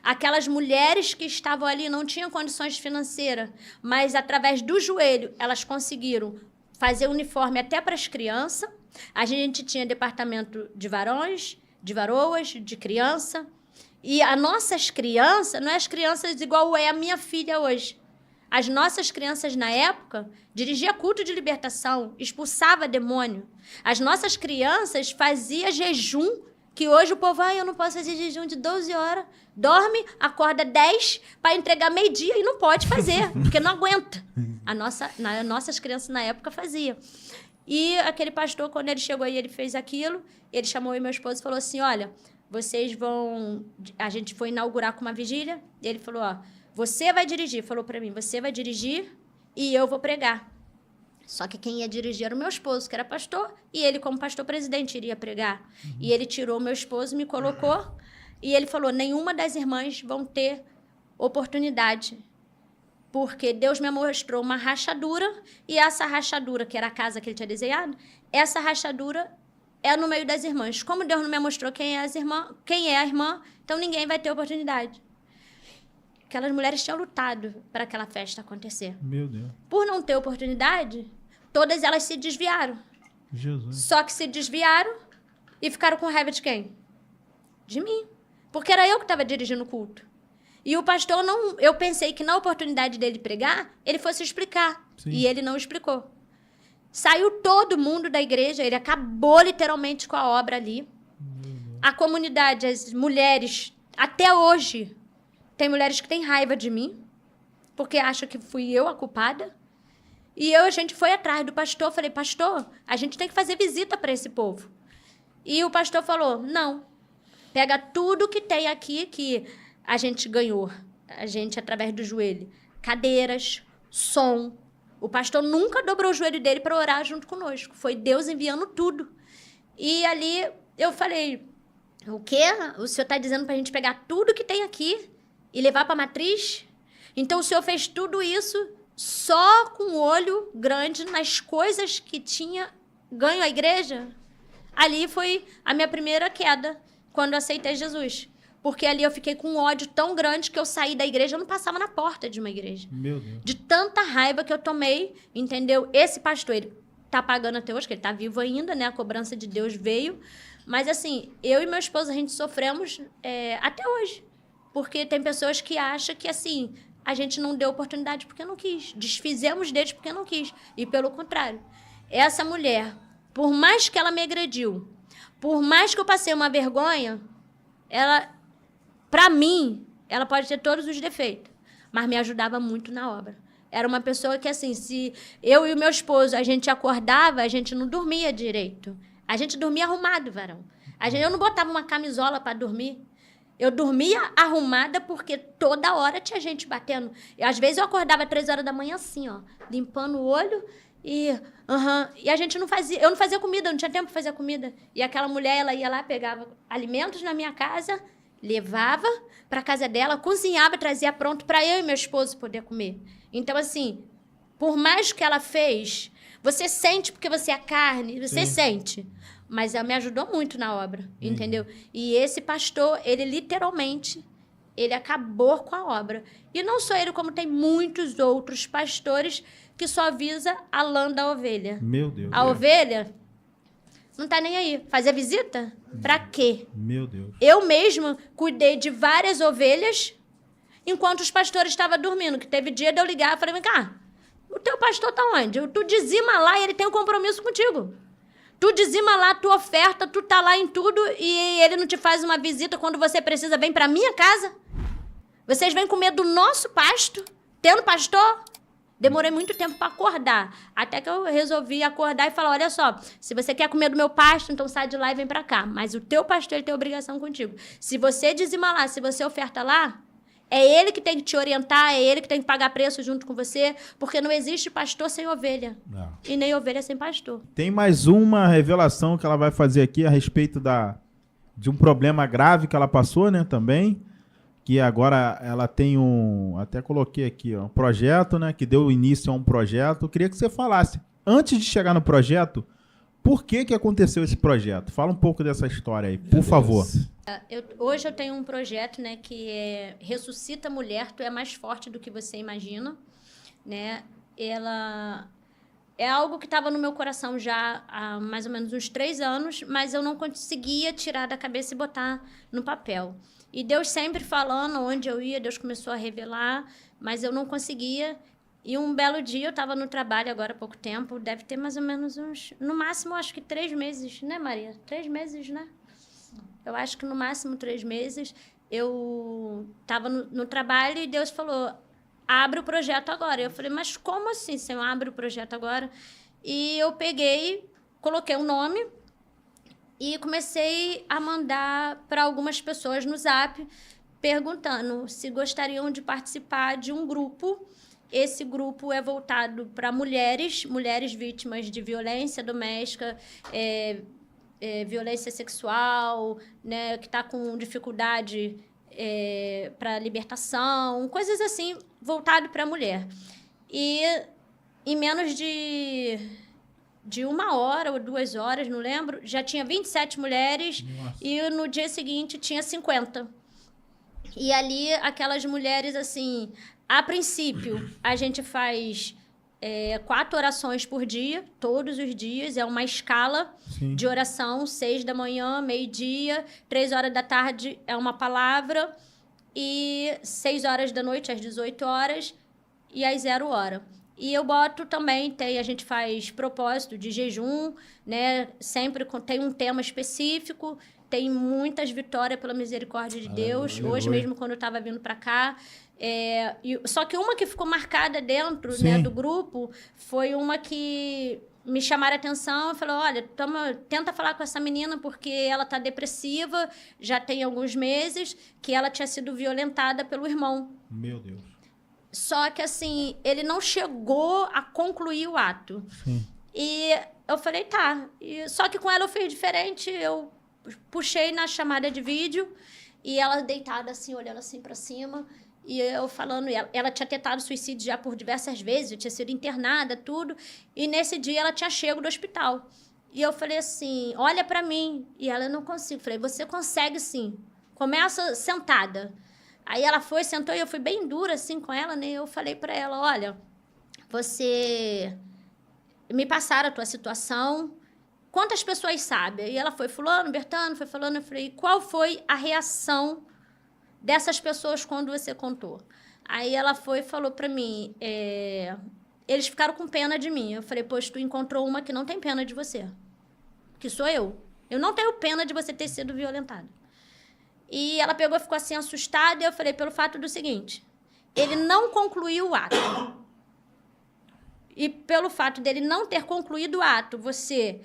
Aquelas mulheres que estavam ali não tinham condições financeiras, mas através do joelho elas conseguiram fazer uniforme até para as crianças. A gente tinha departamento de varões, de varoas, de criança. E as nossas crianças, não é as crianças igual é a minha filha hoje. As nossas crianças, na época, dirigia culto de libertação, expulsava demônio. As nossas crianças faziam jejum, que hoje o povo, eu não posso fazer jejum de 12 horas. Dorme, acorda 10 para entregar meio-dia e não pode fazer, porque não aguenta. Nossas crianças, na época, faziam. E aquele pastor, quando ele chegou aí, ele fez aquilo, ele chamou eu e meu esposo e falou assim, olha, a gente foi inaugurar com uma vigília, e ele falou, ó, você vai dirigir, falou para mim, você vai dirigir e eu vou pregar. Só que quem ia dirigir era o meu esposo, que era pastor, e ele, como pastor presidente, iria pregar. Uhum. E ele tirou o meu esposo, me colocou, e ele falou, nenhuma das irmãs vão ter oportunidade, porque Deus me mostrou uma rachadura, e essa rachadura, que era a casa que ele tinha desenhado, essa rachadura é no meio das irmãs. Como Deus não me mostrou quem é a irmã, então ninguém vai ter oportunidade. Aquelas mulheres tinham lutado para aquela festa acontecer. Meu Deus. Por não ter oportunidade, todas elas se desviaram. Jesus. Só que se desviaram e ficaram com raiva de quem? De mim. Porque era eu que estava dirigindo o culto. E o pastor não... Eu pensei que na oportunidade dele pregar, ele fosse explicar. Sim. E ele não explicou. Saiu todo mundo da igreja, ele acabou literalmente com a obra ali. A comunidade, as mulheres, até hoje... Tem mulheres que têm raiva de mim, porque acham que fui eu a culpada. E a gente foi atrás do pastor, falei, pastor, a gente tem que fazer visita para esse povo. E o pastor falou, não, pega tudo que tem aqui, que a gente ganhou, a gente através do joelho, cadeiras, som. O pastor nunca dobrou o joelho dele para orar junto conosco, foi Deus enviando tudo. E ali eu falei, o quê? O senhor está dizendo para a gente pegar tudo que tem aqui e levar para a matriz? Então, o Senhor fez tudo isso só com o olho grande nas coisas que tinha ganho a igreja? Ali foi a minha primeira queda, quando eu aceitei Jesus. Porque ali eu fiquei com um ódio tão grande que eu saí da igreja, eu não passava na porta de uma igreja. Meu Deus. De tanta raiva que eu tomei, entendeu? Esse pastor, ele tá pagando até hoje, que ele tá vivo ainda, né? A cobrança de Deus veio. Mas, assim, eu e meu esposo, a gente sofremos até hoje. Porque tem pessoas que acham que, assim, a gente não deu oportunidade porque não quis. Desfizemos deles porque não quis. E pelo contrário. Essa mulher, por mais que ela me agrediu, por mais que eu passei uma vergonha, ela, pra mim, ela pode ter todos os defeitos, mas me ajudava muito na obra. Era uma pessoa que, assim, se eu e o meu esposo, a gente acordava, a gente não dormia direito. A gente dormia arrumado, varão. Eu não botava uma camisola para dormir. Eu dormia arrumada porque toda hora tinha gente batendo. E, às vezes eu acordava 3 horas da manhã assim, ó, limpando o olho e a gente não fazia, eu não fazia comida, eu não tinha tempo para fazer comida. E aquela mulher, ela ia lá, pegava alimentos na minha casa, levava para casa dela, cozinhava, trazia pronto para eu e meu esposo poder comer. Então, assim, por mais que ela fez, você sente porque você é carne, você sente. Mas ela me ajudou muito na obra, entendeu? E esse pastor, ele literalmente, ele acabou com a obra. E não só ele, como tem muitos outros pastores que só visa a lã da ovelha. Meu Deus. A ovelha não tá nem aí. Fazer visita? Pra quê? Meu Deus. Eu mesma cuidei de várias ovelhas enquanto os pastores estavam dormindo. Que teve dia de eu ligar e falei, vem cá, o teu pastor tá onde? Tu dizima lá e ele tem um compromisso contigo. Tu dizima lá a tua oferta, tu tá lá em tudo e ele não te faz uma visita quando você precisa, vem pra minha casa? Vocês vêm comer do nosso pasto, tendo pastor? Demorei muito tempo para acordar, até que eu resolvi acordar e falar, olha só, se você quer comer do meu pasto, então sai de lá e vem para cá. Mas o teu pastor, ele tem obrigação contigo. Se você dizima lá, se você oferta lá, é ele que tem que te orientar, é ele que tem que pagar preço junto com você, porque não existe pastor sem ovelha. Não. E nem ovelha sem pastor. Tem mais uma revelação que ela vai fazer aqui a respeito de um problema grave que ela passou, né, também. Que agora ela tem até coloquei aqui, ó, um projeto, né, que deu início a um projeto. Eu queria que você falasse, antes de chegar no projeto, por que aconteceu esse projeto? Fala um pouco dessa história aí, por favor. Hoje eu tenho um projeto, né, que é Ressuscita Mulher, Tu é mais forte do que você imagina, né? Ela é algo que estava no meu coração já há mais ou menos uns 3 anos, mas eu não conseguia tirar da cabeça e botar no papel. E Deus sempre falando onde eu ia, Deus começou a revelar, mas eu não conseguia. E um belo dia, eu estava no trabalho agora há pouco tempo, deve ter mais ou menos no máximo, acho que 3 meses, né, Maria? 3 meses, né? Eu acho que no máximo 3 meses, eu estava no trabalho e Deus falou, abre o projeto agora. Eu falei, mas como assim, Senhor, abre o projeto agora? E eu peguei, coloquei um nome e comecei a mandar para algumas pessoas no Zap, perguntando se gostariam de participar de um grupo. Esse grupo é voltado para mulheres vítimas de violência doméstica, violência sexual, né, que está com dificuldade para libertação, coisas assim, voltado para a mulher. E em menos de 1 hora ou 2 horas, não lembro, já tinha 27 mulheres. Nossa. E no dia seguinte tinha 50. E ali, aquelas mulheres, assim, a princípio, a gente faz 4 orações por dia, todos os dias, é uma escala. Sim. De oração, 6 da manhã, meio-dia, 3 horas da tarde é uma palavra, e 6 horas da noite, às 18 horas, e às 0 hora. E eu boto também, a gente faz propósito de jejum, né? Sempre tem um tema específico, tem muitas vitórias pela misericórdia de Deus. Hoje mesmo, quando eu estava vindo para cá. Só que uma que ficou marcada dentro, né, do grupo foi uma que me chamaram a atenção e falou, olha, tenta falar com essa menina porque ela está depressiva, já tem alguns meses, que ela tinha sido violentada pelo irmão. Meu Deus. Só que, assim, ele não chegou a concluir o ato. Sim. E eu falei, tá. Só que com ela eu fiz diferente. Eu puxei na chamada de vídeo e ela deitada, assim, olhando assim pra cima. E eu falando, ela tinha tentado suicídio já por diversas vezes, eu tinha sido internada, tudo. E nesse dia ela tinha chego do hospital. E eu falei assim, olha pra mim. E ela, não consigo. Falei, você consegue sim. Começa sentada. Aí ela foi, sentou e eu fui bem dura assim com ela, né? Eu falei pra ela, olha, você me passaram a tua situação. Quantas pessoas sabem? E ela foi fulano, Bertano, foi falando. Eu falei, qual foi a reação dessas pessoas quando você contou? Aí ela foi e falou para mim, eles ficaram com pena de mim. Eu falei, pois tu encontrou uma que não tem pena de você, que sou eu. Eu não tenho pena de você ter sido violentada. E ela pegou e ficou assim assustada, e eu falei, pelo fato do seguinte, ele não concluiu o ato. E pelo fato dele não ter concluído o ato, você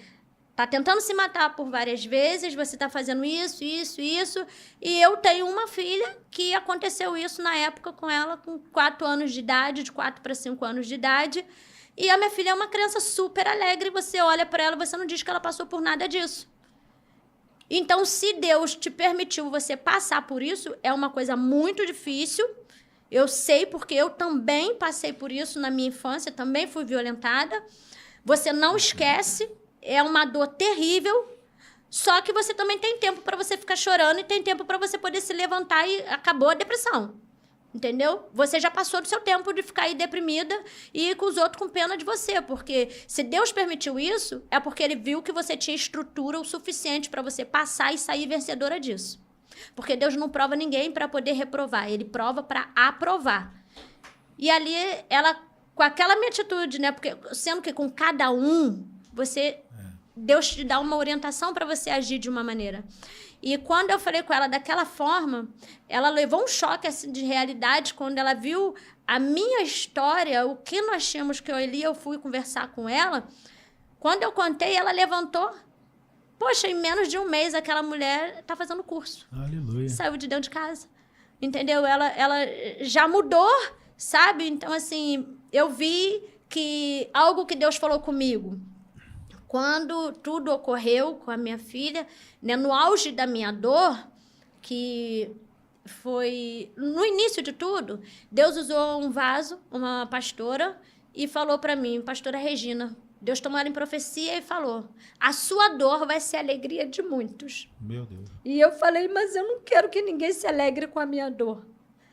tá tentando se matar por várias vezes, você tá fazendo isso, e eu tenho uma filha que aconteceu isso na época com ela, com 4 anos de idade, de 4 para 5 anos de idade, e a minha filha é uma criança super alegre, você olha para ela, você não diz que ela passou por nada disso. Então, se Deus te permitiu você passar por isso, é uma coisa muito difícil. Eu sei porque eu também passei por isso na minha infância, também fui violentada. Você não esquece, é uma dor terrível, só que você também tem tempo para você ficar chorando e tem tempo para você poder se levantar e acabou a depressão. Entendeu? Você já passou do seu tempo de ficar aí deprimida e com os outros com pena de você, porque se Deus permitiu isso, é porque ele viu que você tinha estrutura o suficiente para você passar e sair vencedora disso. Porque Deus não prova ninguém para poder reprovar, ele prova para aprovar. E ali, ela, com aquela minha atitude, né? Porque sendo que com cada um, Deus te dá uma orientação para você agir de uma maneira. E quando eu falei com ela daquela forma, ela levou um choque assim, de realidade quando ela viu a minha história, o que nós tínhamos que eu fui conversar com ela. Quando eu contei, ela levantou. Poxa, em menos de um mês, aquela mulher está fazendo curso. Aleluia. Saiu de dentro de casa. Entendeu? Ela já mudou, sabe? Então, assim, eu vi que algo que Deus falou comigo, quando tudo ocorreu com a minha filha, né, no auge da minha dor, que foi no início de tudo, Deus usou um vaso, uma pastora, e falou para mim, pastora Regina, Deus tomou ela em profecia e falou, a sua dor vai ser a alegria de muitos. Meu Deus. E eu falei, mas eu não quero que ninguém se alegre com a minha dor.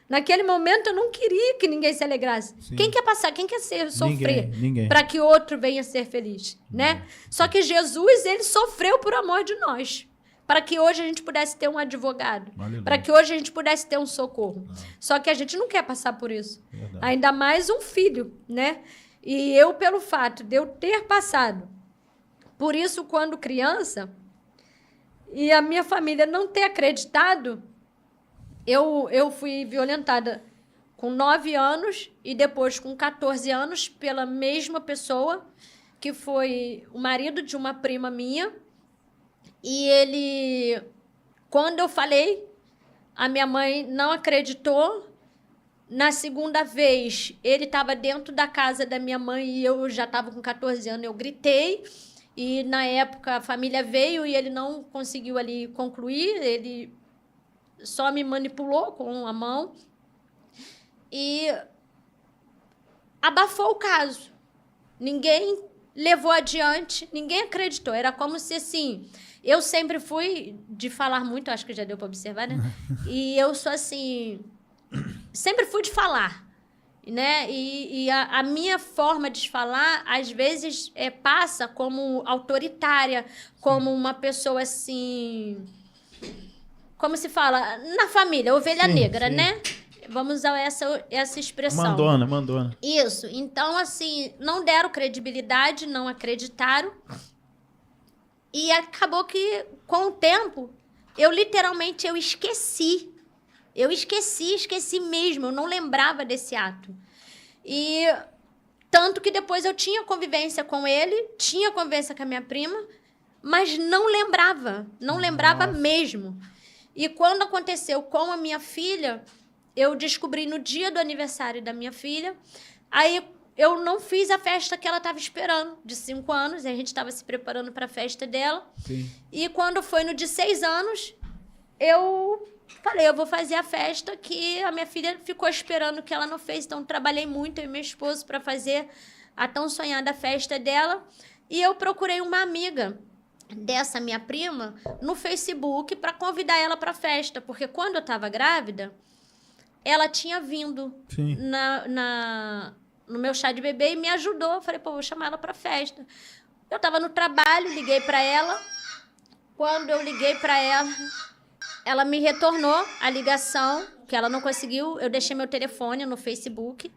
Naquele momento, eu não queria que ninguém se alegrasse. Sim. Quem quer passar? Quem quer sofrer? Ninguém. Para que outro venha ser feliz, né? Só que Jesus, ele sofreu por amor de nós. Para que hoje a gente pudesse ter um advogado. Para que hoje a gente pudesse ter um socorro. Só que a gente não quer passar por isso. Verdade. Ainda mais um filho, né? E eu, pelo fato de eu ter passado por isso quando criança, e a minha família não ter acreditado, eu fui violentada com 9 anos e depois com 14 anos pela mesma pessoa, que foi o marido de uma prima minha. E ele, quando eu falei, a minha mãe não acreditou. Na segunda vez, ele estava dentro da casa da minha mãe e eu já estava com 14 anos, eu gritei. E, na época, a família veio e ele não conseguiu ali concluir, ele só me manipulou com a mão e abafou o caso. Ninguém levou adiante, ninguém acreditou. Era como se, assim, eu sempre fui de falar muito, acho que já deu para observar, né? E eu sou assim, sempre fui de falar, né? E a minha forma de falar, às vezes, passa como autoritária, como uma pessoa assim, como se fala, na família, ovelha negra, né? Vamos usar essa expressão. Mandona. Isso. Então, assim, não deram credibilidade, não acreditaram. E acabou que, com o tempo, eu literalmente esqueci. Eu esqueci mesmo. Eu não lembrava desse ato. E tanto que depois eu tinha convivência com ele, tinha convivência com a minha prima, mas não lembrava. Não lembrava mesmo. E quando aconteceu com a minha filha, eu descobri no dia do aniversário da minha filha. Aí eu não fiz a festa que ela estava esperando, de 5 anos. E a gente estava se preparando para a festa dela. Sim. E quando foi no de 6 anos, eu falei, eu vou fazer a festa que a minha filha ficou esperando, que ela não fez. Então, trabalhei muito, eu e meu esposo, para fazer a tão sonhada festa dela. E eu procurei uma amiga dessa minha prima no Facebook para convidar ela para a festa. Porque quando eu estava grávida, ela tinha vindo no meu chá de bebê e me ajudou. Eu falei, pô, vou chamar ela para festa. Eu estava no trabalho, liguei para ela. Quando eu liguei para ela, ela me retornou a ligação, que ela não conseguiu. Eu deixei meu telefone no Facebook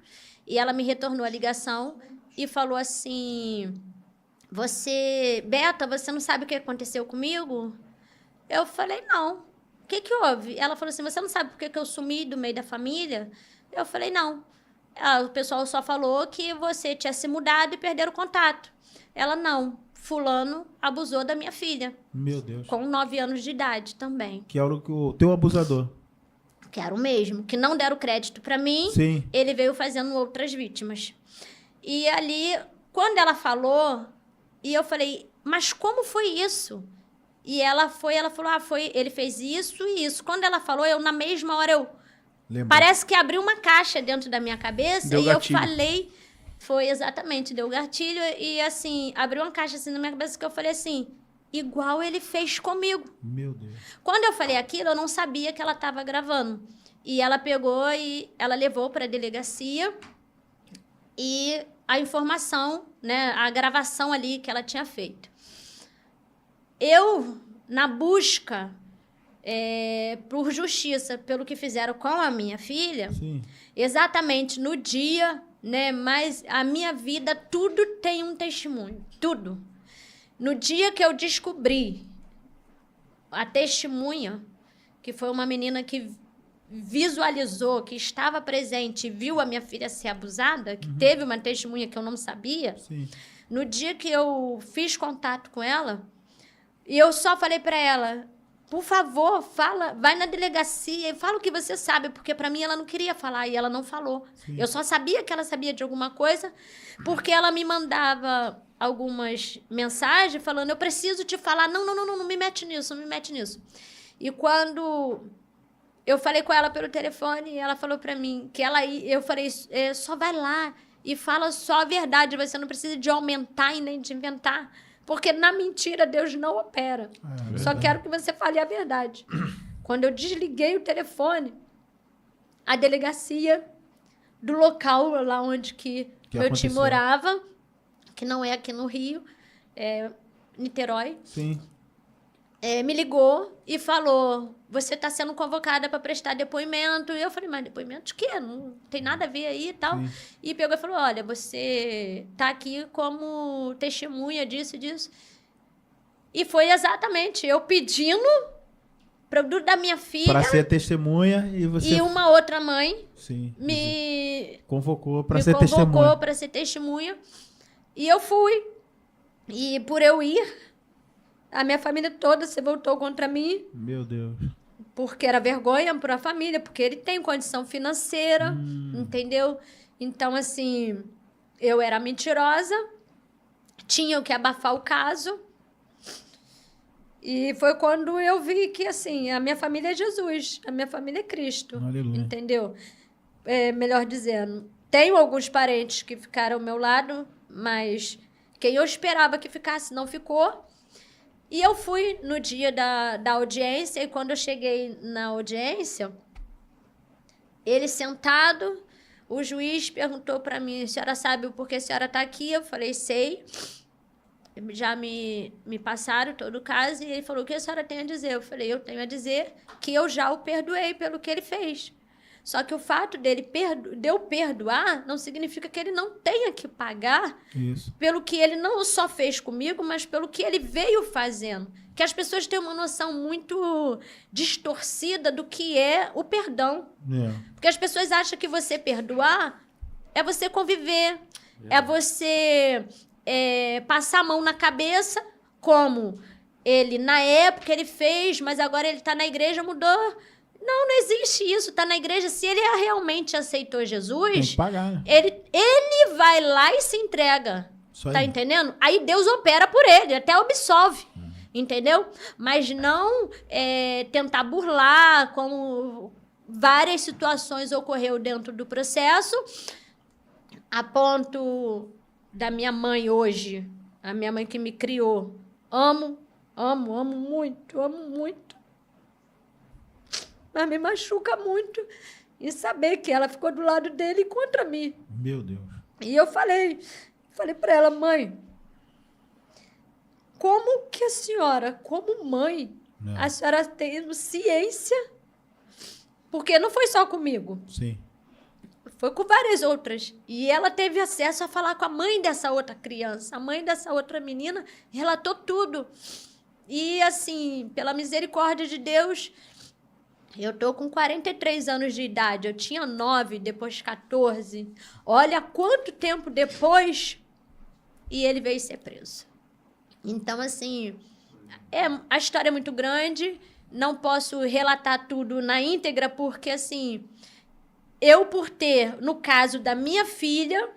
e ela me retornou a ligação e falou assim, Beta, você não sabe o que aconteceu comigo? Eu falei, não. O que houve? Ela falou assim, você não sabe por que eu sumi do meio da família? Eu falei, não. O pessoal só falou que você tinha se mudado e perderam o contato. Ela, não. Fulano abusou da minha filha. Meu Deus. Com 9 anos de idade também. Que era o teu abusador. Que era o mesmo. Que não deram crédito para mim. Sim. Ele veio fazendo outras vítimas. E ali, quando ela falou, e eu falei, mas como foi isso? E ela falou, ele fez isso e isso. Quando ela falou, na mesma hora, parece que abriu uma caixa dentro da minha cabeça. Deu e gatilho. Eu falei, foi exatamente, deu gatilho. E assim, abriu uma caixa assim na minha cabeça que eu falei assim, igual ele fez comigo. Meu Deus. Quando eu falei aquilo, eu não sabia que ela estava gravando. E ela pegou e ela levou para a delegacia e a informação, né, a gravação ali que ela tinha feito. Eu, na busca por justiça, pelo que fizeram com a minha filha, Sim. Exatamente no dia, né, mas a minha vida, tudo tem um testemunho, tudo. No dia que eu descobri a testemunha, que foi uma menina que visualizou, que estava presente, viu a minha filha ser abusada, que teve uma testemunha que eu não sabia. Sim. No dia que eu fiz contato com ela, e eu só falei para ela, por favor, fala, vai na delegacia e fala o que você sabe, porque para mim ela não queria falar e ela não falou. Sim. Eu só sabia que ela sabia de alguma coisa, porque ela me mandava algumas mensagens falando, eu preciso te falar, não me mete nisso, não me mete nisso. E quando eu falei com ela pelo telefone, ela falou para mim que eu falei, só vai lá e fala só a verdade, você não precisa de aumentar e nem de inventar, porque na mentira Deus não opera. Só quero que você fale a verdade. Quando eu desliguei o telefone, a delegacia do local lá onde que meu tio morava, que não é aqui no Rio, é Niterói. Sim. Me ligou e falou, você está sendo convocada para prestar depoimento. E eu falei, mas depoimento de quê? Não tem nada a ver aí e tal. Sim. E pegou e falou, olha, você está aqui como testemunha disso e disso. E foi exatamente eu pedindo da minha filha... Para ser testemunha e você... E uma outra mãe Sim. me convocou para ser testemunha. Me convocou para ser testemunha. E eu fui. E por eu ir... A minha família toda se voltou contra mim. Meu Deus. Porque era vergonha para a família, porque ele tem condição financeira, entendeu? Então, assim, eu era mentirosa, tinha que abafar o caso. E foi quando eu vi que, assim, a minha família é Jesus, a minha família é Cristo. Aleluia. Entendeu? Melhor dizendo, tenho alguns parentes que ficaram ao meu lado, mas quem eu esperava que ficasse não ficou. E eu fui no dia da audiência, e quando eu cheguei na audiência, ele sentado, o juiz perguntou para mim, a senhora sabe o porquê a senhora está aqui? Eu falei, sei. Já me passaram todo o caso, e ele falou, o que a senhora tem a dizer? Eu falei, eu tenho a dizer que eu já o perdoei pelo que ele fez. Só que o fato de eu perdoar não significa que ele não tenha que pagar pelo que ele não só fez comigo, mas pelo que ele veio fazendo. Que as pessoas têm uma noção muito distorcida do que é o perdão. Porque as pessoas acham que você perdoar é você conviver, é você passar a mão na cabeça, como ele, na época, ele fez, mas agora ele está na igreja, mudou. Não existe isso. Tá na igreja. Se ele realmente aceitou Jesus, tem que pagar, né? ele vai lá e se entrega. Tá entendendo? Aí Deus opera por ele, até absolve. Entendeu? Mas não tentar burlar, como várias situações ocorreu dentro do processo, a ponto da minha mãe hoje, a minha mãe que me criou. Amo muito. Mas me machuca muito em saber que ela ficou do lado dele contra mim. Meu Deus. E eu falei para ela, mãe, como que a senhora, como mãe, a senhora tendo ciência, porque não foi só comigo. Sim. Foi com várias outras. E ela teve acesso a falar com a mãe dessa outra criança. A mãe dessa outra menina relatou tudo. E, assim, pela misericórdia de Deus, eu tô com 43 anos de idade. Eu tinha 9, depois 14. Olha quanto tempo depois e ele veio ser preso. Então, assim, a história é muito grande. Não posso relatar tudo na íntegra, porque, assim, eu, por ter, no caso da minha filha,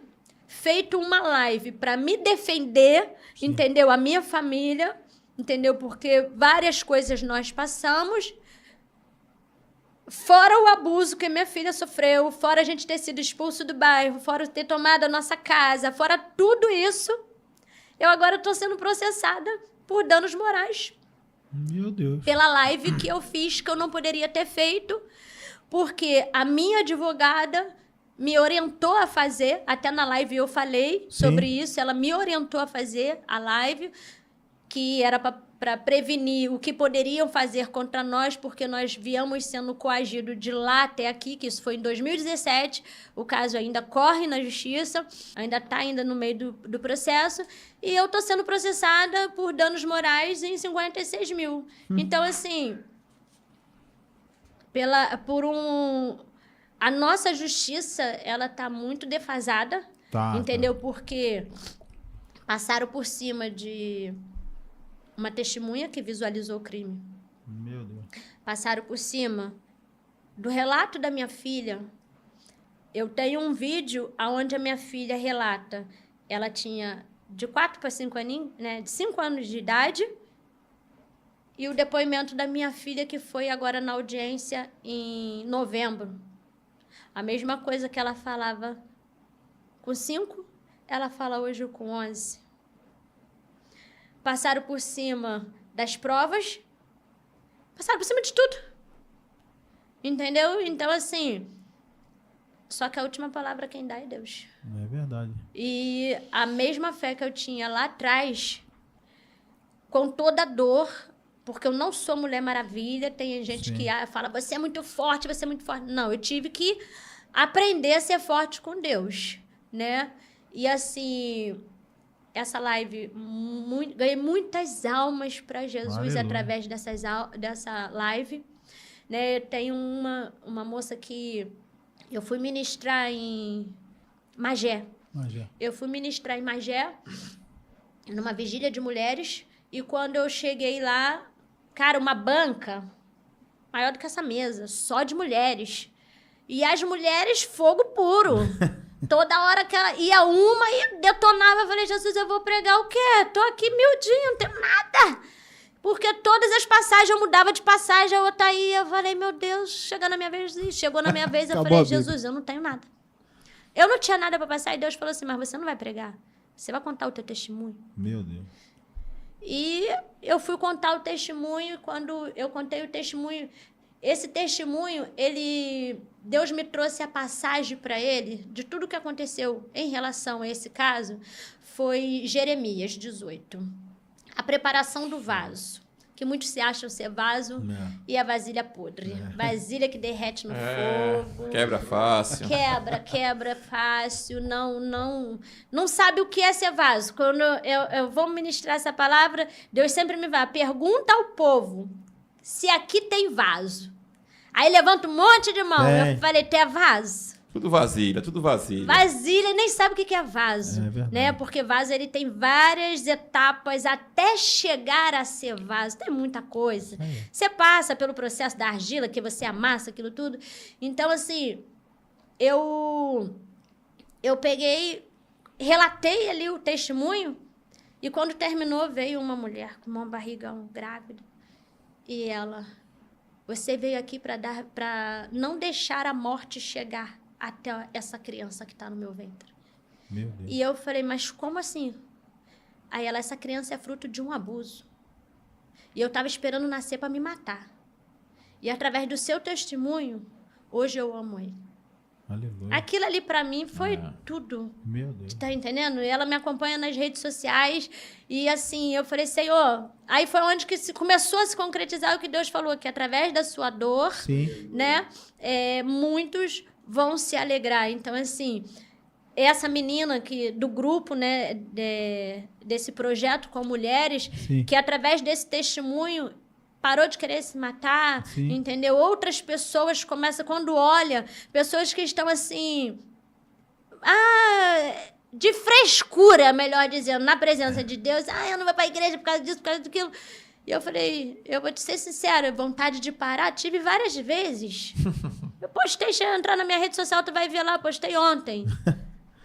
feito uma live para me defender, sim, entendeu? A minha família, entendeu? Porque várias coisas nós passamos, fora o abuso que minha filha sofreu, fora a gente ter sido expulso do bairro, fora ter tomado a nossa casa, fora tudo isso, eu agora estou sendo processada por danos morais. Meu Deus. Pela live que eu fiz, que eu não poderia ter feito, porque a minha advogada me orientou a fazer, até na live eu falei, sim, sobre isso, ela me orientou a fazer a live, que era para prevenir o que poderiam fazer contra nós, porque nós viemos sendo coagidos de lá até aqui, que isso foi em 2017, o caso ainda corre na justiça, ainda está ainda no meio do processo, e eu estou sendo processada por danos morais em 56 mil. Então, assim, a nossa justiça, ela está muito defasada, entendeu? Porque passaram por cima de uma testemunha que visualizou o crime. Meu Deus. Passaram por cima do relato da minha filha. Eu tenho um vídeo onde a minha filha relata. Ela tinha de 4 para 5 aninhos, né? De 5 anos de idade. E o depoimento da minha filha, que foi agora na audiência em novembro. A mesma coisa que ela falava com 5, ela fala hoje com 11. Passaram por cima das provas, passaram por cima de tudo. Entendeu? Então, assim, só que a última palavra quem dá é Deus. É verdade. E a mesma fé que eu tinha lá atrás, com toda a dor, porque eu não sou Mulher Maravilha, tem gente, sim, que fala, você é muito forte, você é muito forte. Não, eu tive que aprender a ser forte com Deus, né? E, assim, essa live, ganhei muitas almas para Jesus, aleluia, através dessa live. Né? Tem uma moça que eu fui ministrar em Magé. Eu fui ministrar em Magé, numa vigília de mulheres, e quando eu cheguei lá, cara, uma banca maior do que essa mesa, só de mulheres. E as mulheres, fogo puro. Toda hora que ela ia uma e detonava, eu falei, Jesus, eu vou pregar o quê? Tô aqui miudinho, não tenho nada. Porque todas as passagens, eu mudava de passagem, a outra ia, eu falei, meu Deus, chegou na minha vez, eu falei, Jesus, eu não tenho nada. Eu não tinha nada para passar, e Deus falou assim, mas você não vai pregar, você vai contar o teu testemunho. Meu Deus. E eu fui contar o testemunho, quando eu contei o testemunho, esse testemunho, Deus me trouxe a passagem para ele de tudo que aconteceu em relação a esse caso, foi Jeremias 18. A preparação do vaso, que muitos se acham ser vaso, e a vasilha podre. Vasilha que derrete no fogo. Quebra fácil. Quebra fácil. Não sabe o que é ser vaso. Quando eu vou ministrar essa palavra, Deus sempre me vai. Pergunta ao povo se aqui tem vaso. Aí levanta um monte de mão. Eu falei, tem vaso? Tudo vasilha, tudo vasilha. Vasilha, nem sabe o que é vaso. É verdade. Né? Porque vaso, ele tem várias etapas até chegar a ser vaso. Tem muita coisa. Você passa pelo processo da argila, que você amassa aquilo tudo. Então, assim, eu peguei, relatei ali o testemunho, e quando terminou, veio uma mulher com uma barrigão grávida. E ela, você veio aqui para não deixar a morte chegar até essa criança que está no meu ventre. Meu Deus. E eu falei, mas como assim? Aí ela, essa criança é fruto de um abuso. E eu estava esperando nascer para me matar. E através do seu testemunho, hoje eu amo ele. Aleluia. Aquilo ali pra mim foi tudo. Meu Deus. Tá entendendo? E ela me acompanha nas redes sociais. E assim, eu falei, Senhor... Aí foi onde que começou a se concretizar o que Deus falou, que através da sua dor, Sim. né? Muitos vão se alegrar. Então, assim... Essa menina do grupo, né, desse projeto com mulheres, Sim. que através desse testemunho parou de querer se matar, Sim. entendeu? Outras pessoas começam, quando olha, pessoas que estão assim, de frescura, melhor dizendo, na presença de Deus. Eu não vou para a igreja por causa disso, por causa daquilo. E eu falei, eu vou te ser sincera, vontade de parar, tive várias vezes. Eu postei, se entrar na minha rede social, tu vai ver lá, postei ontem.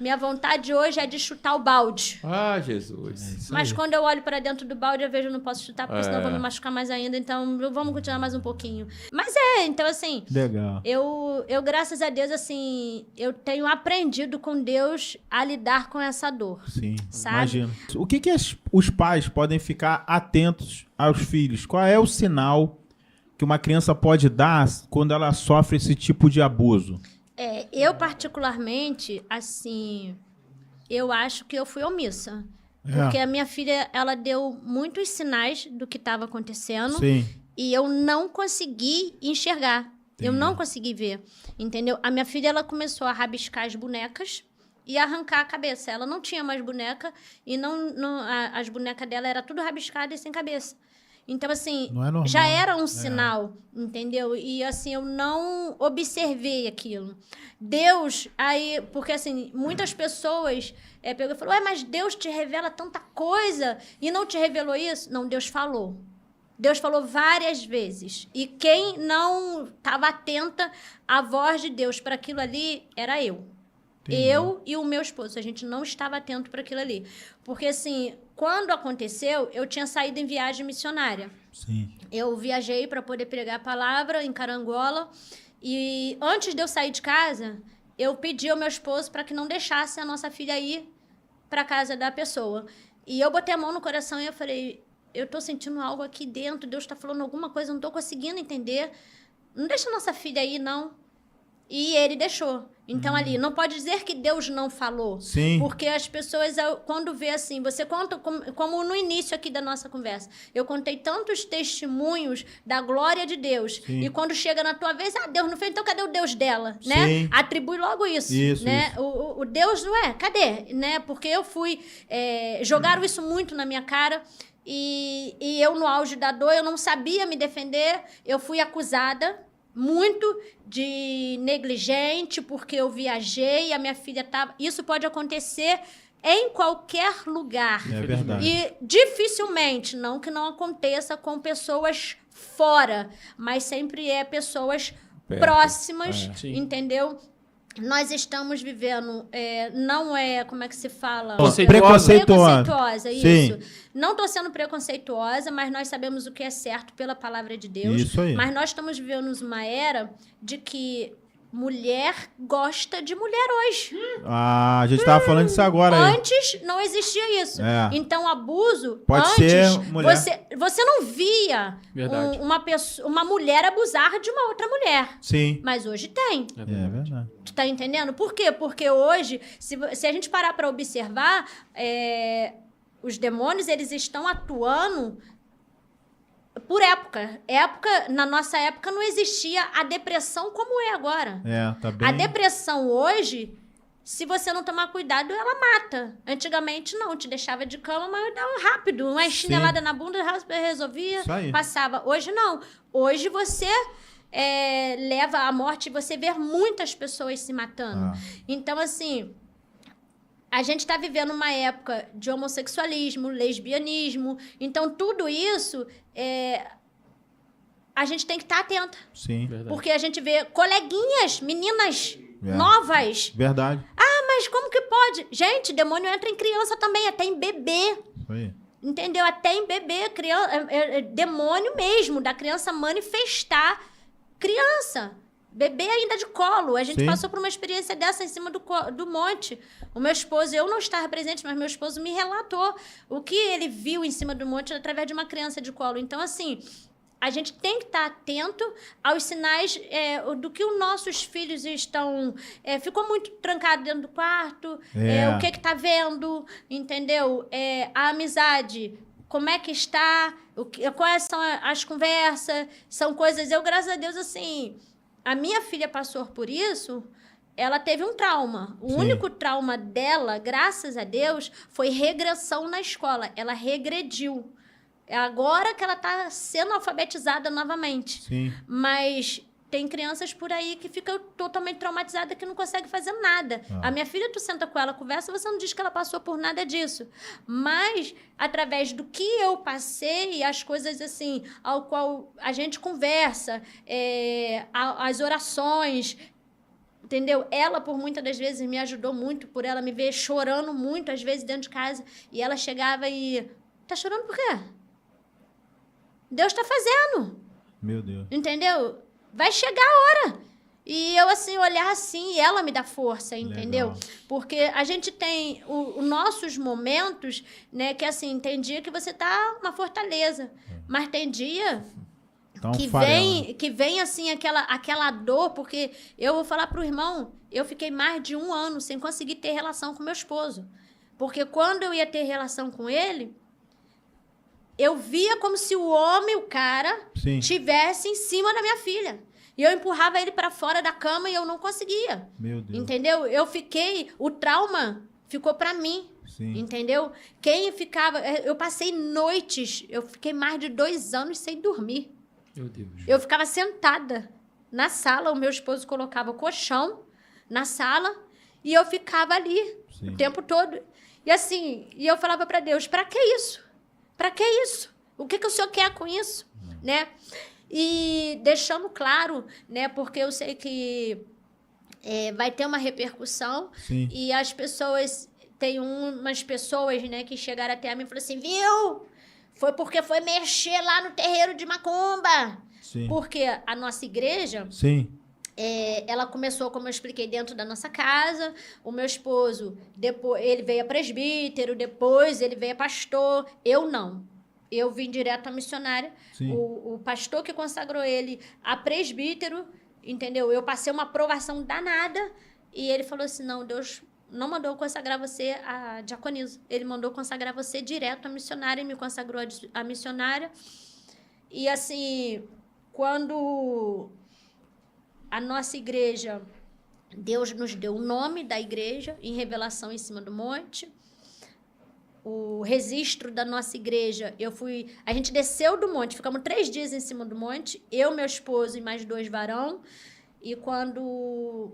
Minha vontade hoje é de chutar o balde. Ah, Jesus. Mas quando eu olho para dentro do balde, eu vejo que eu não posso chutar, porque senão eu vou me machucar mais ainda. Então, vamos continuar mais um pouquinho. Mas então assim... Legal. Eu, graças a Deus, assim, eu tenho aprendido com Deus a lidar com essa dor. Sim, sabe? imagino. O que os pais podem ficar atentos aos filhos? Qual é o sinal que uma criança pode dar quando ela sofre esse tipo de abuso? Eu particularmente, assim, eu acho que eu fui omissa. Porque a minha filha, ela deu muitos sinais do que estava acontecendo. Sim. E eu não consegui enxergar. Entendi. Eu não consegui ver, entendeu? A minha filha, ela começou a rabiscar as bonecas e arrancar a cabeça. Ela não tinha mais boneca e as bonecas dela eram tudo rabiscadas e sem cabeça. Então, assim, Não é normal. já era um sinal, entendeu? E, assim, eu não observei aquilo. Deus, aí... Porque, assim, muitas pessoas pegou e falou, mas Deus te revela tanta coisa e não te revelou isso? Não, Deus falou. Deus falou várias vezes. E quem não estava atenta à voz de Deus para aquilo ali era eu. Entendi. Eu e o meu esposo. A gente não estava atento para aquilo ali. Porque, assim, quando aconteceu, eu tinha saído em viagem missionária. Sim. Eu viajei para poder pregar a palavra em Carangola. E antes de eu sair de casa, eu pedi ao meu esposo para que não deixasse a nossa filha ir para casa da pessoa. E eu botei a mão no coração e eu falei... Eu tô sentindo algo aqui dentro, Deus tá falando alguma coisa, eu não tô conseguindo entender. Não deixa nossa filha aí, não. E ele deixou. Então, ali, não pode dizer que Deus não falou. Sim. Porque as pessoas, quando vê assim, você conta, como no início aqui da nossa conversa, eu contei tantos testemunhos da glória de Deus. Sim. E quando chega na tua vez, Deus não fez, então cadê o Deus dela? Sim. Né? Atribui logo isso. Né? Isso. O Deus não é, cadê? Né? Porque eu fui, jogaram isso muito na minha cara. E eu, no auge da dor, eu não sabia me defender. Eu fui acusada muito de negligente, porque eu viajei, a minha filha estava... Isso pode acontecer em qualquer lugar. É verdade. E dificilmente, não que não aconteça com pessoas fora, mas sempre pessoas próximas, entendeu? Nós estamos vivendo, não como é que se fala? Preconceituosa, isso. Sim. Não estou sendo preconceituosa, mas nós sabemos o que é certo pela palavra de Deus. Isso aí. Mas nós estamos vivendo uma era de que mulher gosta de mulher hoje. A gente estava falando disso agora. Antes não existia isso. Então, abuso, pode ser mulher. Você não via uma mulher abusar de uma outra mulher. Sim. Mas hoje tem. É verdade. Tu tá entendendo? Por quê? Porque hoje, se a gente parar para observar, os demônios, eles estão atuando por época. Na nossa época não existia a depressão como é agora. Tá bem. A depressão hoje, se você não tomar cuidado, ela mata. Antigamente não, te deixava de cama, mas dava rápido. Uma chinelada na bunda, resolvia, passava. Hoje não. Hoje você leva à morte, você vê muitas pessoas se matando. Então, assim... A gente está vivendo uma época de homossexualismo, lesbianismo. Então, tudo isso, a gente tem que estar atenta. Sim. Verdade. Porque a gente vê coleguinhas, meninas novas. Verdade. Mas como que pode? Gente, demônio entra em criança também, até em bebê. Foi. Entendeu? Até em bebê, demônio mesmo, da criança manifestar criança. Bebê ainda de colo. A gente passou por uma experiência dessa em cima do monte. O meu esposo, eu não estava presente, mas meu esposo me relatou o que ele viu em cima do monte através de uma criança de colo. Então, assim, a gente tem que estar atento aos sinais do que os nossos filhos estão... ficou muito trancado dentro do quarto, o que está vendo, entendeu? A amizade, como é que está, quais são as conversas, são coisas... Eu, graças a Deus, assim, a minha filha passou por isso, ela teve um trauma. O único trauma dela, graças a Deus, foi regressão na escola. Ela regrediu. É agora que ela está sendo alfabetizada novamente. Sim. Mas tem crianças por aí que ficam totalmente traumatizadas, que não conseguem fazer nada. A minha filha, tu senta com ela, conversa, você não diz que ela passou por nada disso. Mas, através do que eu passei, as coisas assim, ao qual a gente conversa, as orações... Entendeu? Ela, por muitas das vezes, me ajudou muito, por ela me ver chorando muito, às vezes, dentro de casa. E ela chegava e... Tá chorando por quê? Deus tá fazendo. Meu Deus. Entendeu? Vai chegar a hora. E eu, assim, olhar assim, e ela me dá força, entendeu? Legal. Porque a gente tem os nossos momentos, né? Que, assim, tem dia que você tá uma fortaleza. Mas tem dia... Então, que vem assim, aquela dor, porque eu vou falar pro irmão, eu fiquei mais de 1 ano sem conseguir ter relação com meu esposo. Porque quando eu ia ter relação com ele, eu via como se o homem, o cara, tivesse em cima da minha filha. E eu empurrava ele para fora da cama e eu não conseguia. Meu Deus. Entendeu? O trauma ficou para mim. Sim. Entendeu? Quem ficava... Eu passei noites, eu fiquei mais de 2 anos sem dormir. Meu Deus. Eu ficava sentada na sala, o meu esposo colocava o colchão na sala e eu ficava ali o tempo todo. E assim, eu falava para Deus, para que isso? Para que isso? O que o Senhor quer com isso? Né? E deixando claro, né, porque eu sei que vai ter uma repercussão. Sim. E as pessoas, tem umas pessoas, né, que chegaram até a mim e falaram assim, viu? Foi porque foi mexer lá no terreiro de macumba. Sim. Porque a nossa igreja, ela começou, como eu expliquei, dentro da nossa casa. O meu esposo, depois ele veio a presbítero, depois ele veio a pastor. Eu não. Eu vim direto a missionária. O pastor que consagrou ele a presbítero, entendeu? Eu passei uma aprovação danada e ele falou assim, não, Deus... não mandou consagrar você a diaconisa. Ele mandou consagrar você direto a missionária e me consagrou a missionária. E, assim, quando a nossa igreja, Deus nos deu o nome da igreja em revelação em cima do monte. O registro da nossa igreja, a gente desceu do monte, ficamos 3 dias em cima do monte, eu, meu esposo e mais 2 varão. E quando...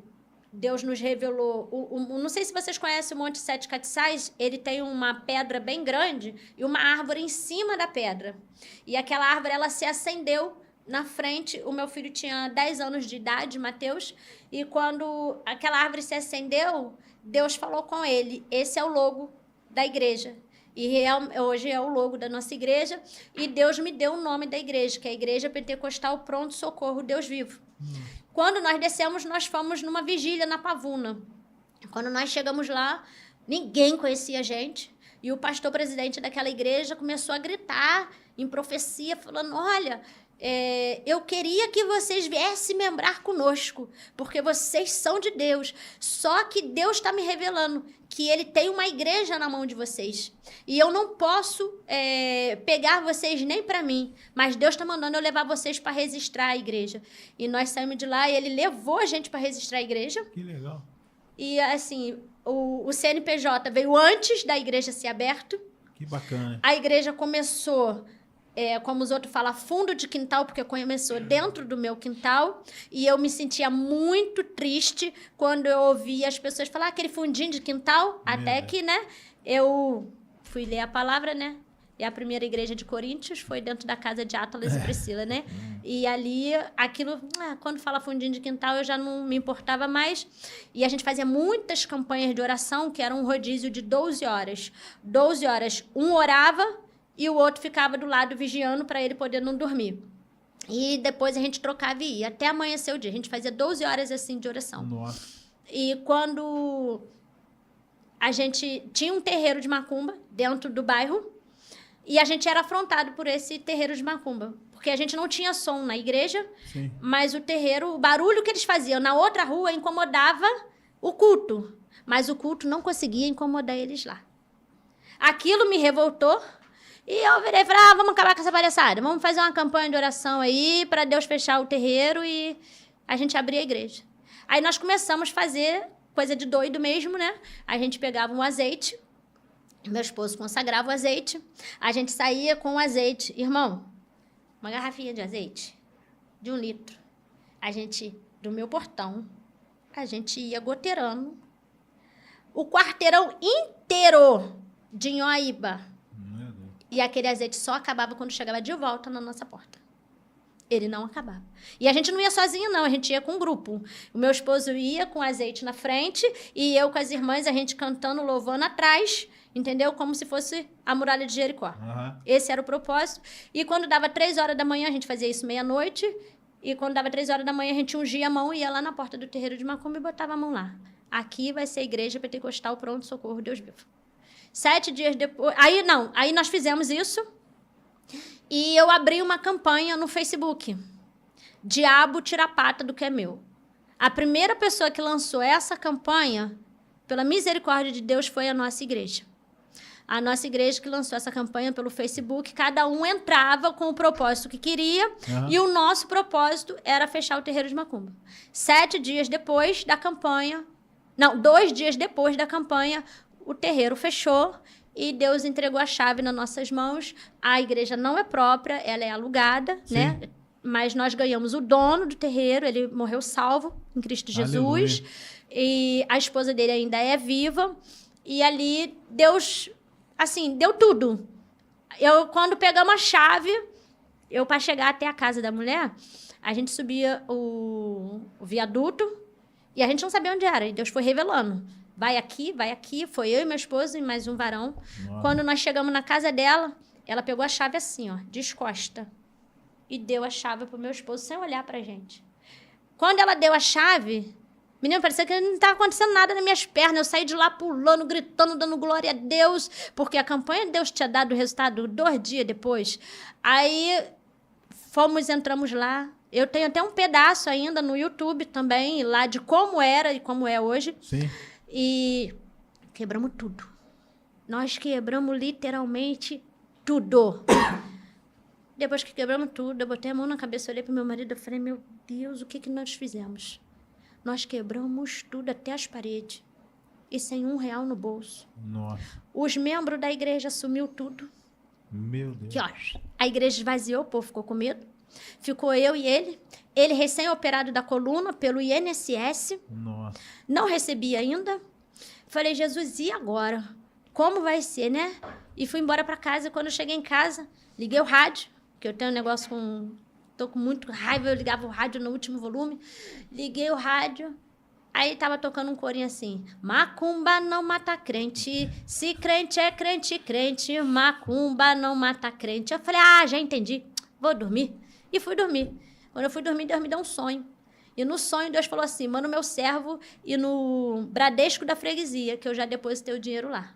Deus nos revelou... não sei se vocês conhecem o Monte Sete Catiçais, ele tem uma pedra bem grande e uma árvore em cima da pedra. E aquela árvore, ela se acendeu na frente. O meu filho tinha 10 anos de idade, Mateus, e quando aquela árvore se acendeu, Deus falou com ele, esse é o logo da igreja. E hoje é o logo da nossa igreja, e Deus me deu o nome da igreja, que é a Igreja Pentecostal Pronto Socorro Deus Vivo. Quando nós descemos, nós fomos numa vigília na Pavuna. Quando nós chegamos lá, ninguém conhecia a gente. E o pastor presidente daquela igreja começou a gritar em profecia, falando, olha, eu queria que vocês viessem membrar conosco, porque vocês são de Deus. Só que Deus está me revelando que ele tem uma igreja na mão de vocês. E eu não posso pegar vocês nem para mim, mas Deus está mandando eu levar vocês para registrar a igreja. E nós saímos de lá e ele levou a gente para registrar a igreja. Que legal. E assim, o CNPJ veio antes da igreja ser aberto. Que bacana. A igreja começou... como os outros falam, fundo de quintal, porque começou dentro do meu quintal, e eu me sentia muito triste quando eu ouvia as pessoas falar aquele fundinho de quintal, até que, né, eu fui ler a palavra, né, e a primeira igreja de Coríntios foi dentro da casa de Átalas e Priscila, né, e ali, aquilo, quando fala fundinho de quintal, eu já não me importava mais, e a gente fazia muitas campanhas de oração, que era um rodízio de 12 horas. 12 horas, um orava, e o outro ficava do lado vigiando para ele poder não dormir. E depois a gente trocava e ia, até amanhecer o dia. A gente fazia 12 horas assim de oração. Nossa. E quando a gente tinha um terreiro de macumba dentro do bairro, e a gente era afrontado por esse terreiro de macumba. Porque a gente não tinha som na igreja, Sim. mas o terreiro, o barulho que eles faziam na outra rua incomodava o culto. Mas o culto não conseguia incomodar eles lá. Aquilo me revoltou. E eu virei e falei, vamos acabar com essa palhaçada. Vamos fazer uma campanha de oração aí para Deus fechar o terreiro e a gente abrir a igreja. Aí nós começamos a fazer coisa de doido mesmo, né? A gente pegava um azeite, meu esposo consagrava o azeite, a gente saía com o azeite. Irmão, uma garrafinha de azeite de 1 litro. A gente, do meu portão, a gente ia goteirando o quarteirão inteiro de Inhoaíba. E aquele azeite só acabava quando chegava de volta na nossa porta. Ele não acabava. E a gente não ia sozinho, não. A gente ia com um grupo. O meu esposo ia com azeite na frente e eu com as irmãs, a gente cantando, louvando atrás, entendeu? Como se fosse a muralha de Jericó. Uhum. Esse era o propósito. E quando dava 3 horas da manhã, a gente fazia isso meia-noite. E quando dava 3 horas da manhã, a gente ungia a mão e ia lá na porta do terreiro de Macumba e botava a mão lá. Aqui vai ser a igreja pentecostal Pronto Socorro Deus Vivo. 7 dias depois... Aí nós fizemos isso e eu abri uma campanha no Facebook. Diabo tira a pata do que é meu. A primeira pessoa que lançou essa campanha, pela misericórdia de Deus, foi a nossa igreja. A nossa igreja que lançou essa campanha pelo Facebook, cada um entrava com o propósito que queria e o nosso propósito era fechar o terreiro de Macumba. 7 dias depois da campanha... Não, 2 dias depois da campanha... O terreiro fechou e Deus entregou a chave nas nossas mãos. A igreja não é própria, ela é alugada, né? Mas nós ganhamos o dono do terreiro, ele morreu salvo em Cristo Jesus. Aleluia. E a esposa dele ainda é viva. E ali Deus, assim, deu tudo. Quando pegamos a chave, para chegar até a casa da mulher, a gente subia o viaduto e a gente não sabia onde era. E Deus foi revelando. Vai aqui. Foi eu e meu esposo e mais um varão. Nossa. Quando nós chegamos na casa dela, ela pegou a chave assim, ó, descosta. E deu a chave pro meu esposo sem olhar pra gente. Quando ela deu a chave, menino, parecia que não estava acontecendo nada nas minhas pernas. Eu saí de lá pulando, gritando, dando glória a Deus, porque a campanha de Deus tinha dado o resultado 2 dias depois. Aí entramos lá. Eu tenho até um pedaço ainda no YouTube também, lá de como era e como é hoje. Sim. E quebramos tudo. Nós quebramos literalmente tudo. Depois que quebramos tudo, eu botei a mão na cabeça, olhei pro meu marido e falei, meu Deus, o que nós fizemos? Nós quebramos tudo até as paredes. E sem R$1 no bolso. Nossa. Os membros da igreja sumiu tudo. Meu Deus. Que, ó, a igreja esvaziou, o povo ficou com medo. Ficou eu e ele. Ele recém-operado da coluna pelo INSS. Nossa. Não recebi ainda. Falei, Jesus, e agora? Como vai ser, né? E fui embora para casa. Quando eu cheguei em casa, liguei o rádio, que eu tenho um negócio com... Tô com muito raiva, eu ligava o rádio no último volume. Liguei o rádio. Aí tava tocando um corinho assim. Macumba não mata crente. Se crente é crente, crente. Macumba não mata crente. Eu falei, já entendi. Vou dormir. E fui dormir. Quando eu fui dormir, Deus me deu um sonho. E no sonho, Deus falou assim, manda o meu servo e no Bradesco da freguesia, que eu já depositei o dinheiro lá.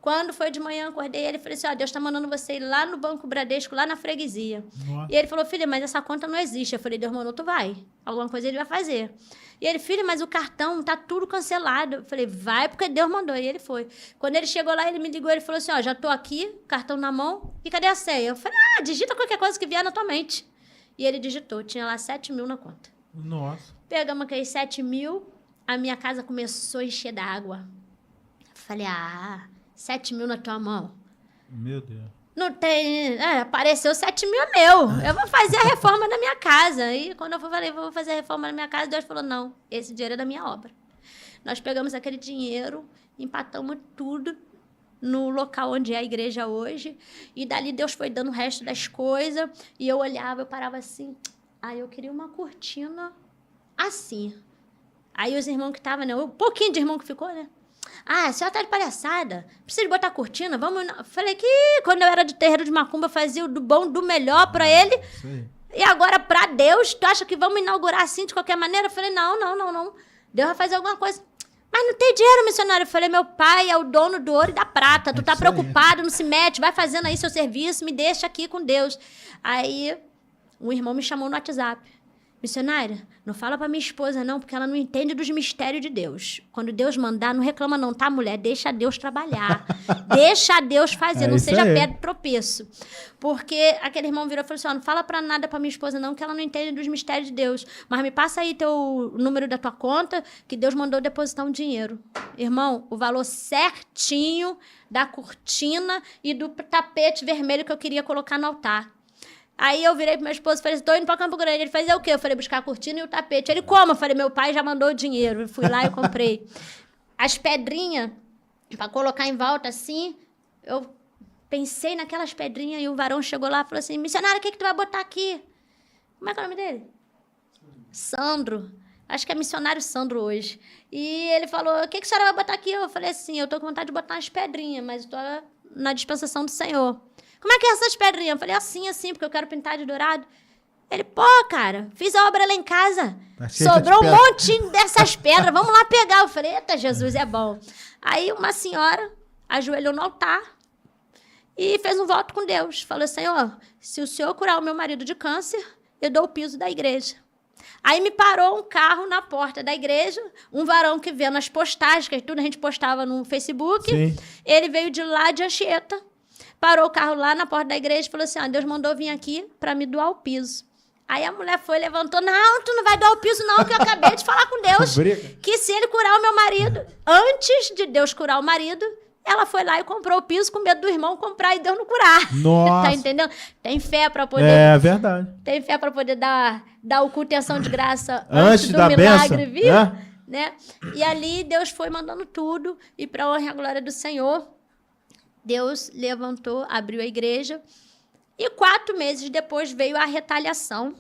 Quando foi de manhã, acordei ele e falei assim, Deus está mandando você ir lá no Banco Bradesco, lá na freguesia. Nossa. E ele falou, filha, mas essa conta não existe. Eu falei, Deus mandou, tu vai. Alguma coisa ele vai fazer. E ele, filha, mas o cartão tá tudo cancelado. Eu falei, vai, porque Deus mandou. E ele foi. Quando ele chegou lá, ele me ligou, ele falou assim, já tô aqui, cartão na mão, e cadê a senha? Eu falei, digita qualquer coisa que vier na tua mente. E ele digitou, tinha lá 7 mil na conta. Nossa. Pegamos aqueles 7 mil, a minha casa começou a encher d'água. Falei, 7 mil na tua mão. Meu Deus. Não tem... apareceu 7 mil é meu. Eu vou fazer a reforma na minha casa. E quando eu falei, vou fazer a reforma na minha casa, Deus falou, não, esse dinheiro é da minha obra. Nós pegamos aquele dinheiro, empatamos tudo no local onde é a igreja hoje. E dali Deus foi dando o resto das coisas. E eu olhava, eu parava assim. Eu queria uma cortina assim. Aí os irmãos que estavam, né? Um pouquinho de irmão que ficou, né? A senhora tá de palhaçada. Precisa botar cortina? Vamos... Falei que quando eu era de terreiro de Macumba, eu fazia o do bom, do melhor pra ele. Sim. E agora, pra Deus, tu acha que vamos inaugurar assim de qualquer maneira? Eu falei, não. Deus vai fazer alguma coisa. Mas não tem dinheiro, missionário. Eu falei, meu pai é o dono do ouro e da prata. Tu tá preocupado, não se mete. Vai fazendo aí seu serviço, me deixa aqui com Deus. Aí um irmão me chamou no WhatsApp. Missionária, não fala pra minha esposa não, porque ela não entende dos mistérios de Deus. Quando Deus mandar, não reclama não, tá, mulher? Deixa Deus trabalhar. Deixa Deus fazer, não seja pedra de tropeço. Porque aquele irmão virou e falou assim, não fala pra nada pra minha esposa não, que ela não entende dos mistérios de Deus. Mas me passa aí o número da tua conta, que Deus mandou depositar um dinheiro. Irmão, o valor certinho da cortina e do tapete vermelho que eu queria colocar no altar. Aí eu virei pro meu esposo e falei, tô indo pra Campo Grande. Ele fez o quê? Eu falei, buscar a cortina e o tapete. Ele, como? Eu falei, meu pai já mandou o dinheiro. Eu fui lá e comprei. As pedrinhas, pra colocar em volta assim, eu pensei naquelas pedrinhas e o varão chegou lá e falou assim, missionário, o que tu vai botar aqui? Como é que é o nome dele? Sandro. Acho que é missionário Sandro hoje. E ele falou, o que a senhora vai botar aqui? Eu falei assim, eu tô com vontade de botar umas pedrinhas, mas eu tô na dispensação do Senhor. Como é que é essas pedrinhas? Eu falei, assim, porque eu quero pintar de dourado. Ele, pô, cara, fiz a obra lá em casa. Sobrou um monte dessas pedras, vamos lá pegar. Eu falei, eita, Jesus, é bom. Aí uma senhora ajoelhou no altar e fez um voto com Deus. Falou, Senhor, se o Senhor curar o meu marido de câncer, eu dou o piso da igreja. Aí me parou um carro na porta da igreja, um varão que vendo as postagens, que tudo a gente postava no Facebook. Sim. Ele veio de lá de Anchieta. Parou o carro lá na porta da igreja e falou assim, Deus mandou vir aqui para me doar o piso. Aí a mulher foi, levantou, não, tu não vai doar o piso não, que eu acabei de falar com Deus, que se ele curar o meu marido, antes de Deus curar o marido, ela foi lá e comprou o piso com medo do irmão comprar e Deus não curar. Nossa. Tá entendendo? Tem fé para poder... É verdade. Tem fé para poder dar o culto e ação de graça antes do da milagre, bênção, viu? Né? E ali Deus foi mandando tudo, e para a honra e a glória do Senhor, Deus levantou, abriu a igreja, e 4 meses depois veio a retaliação,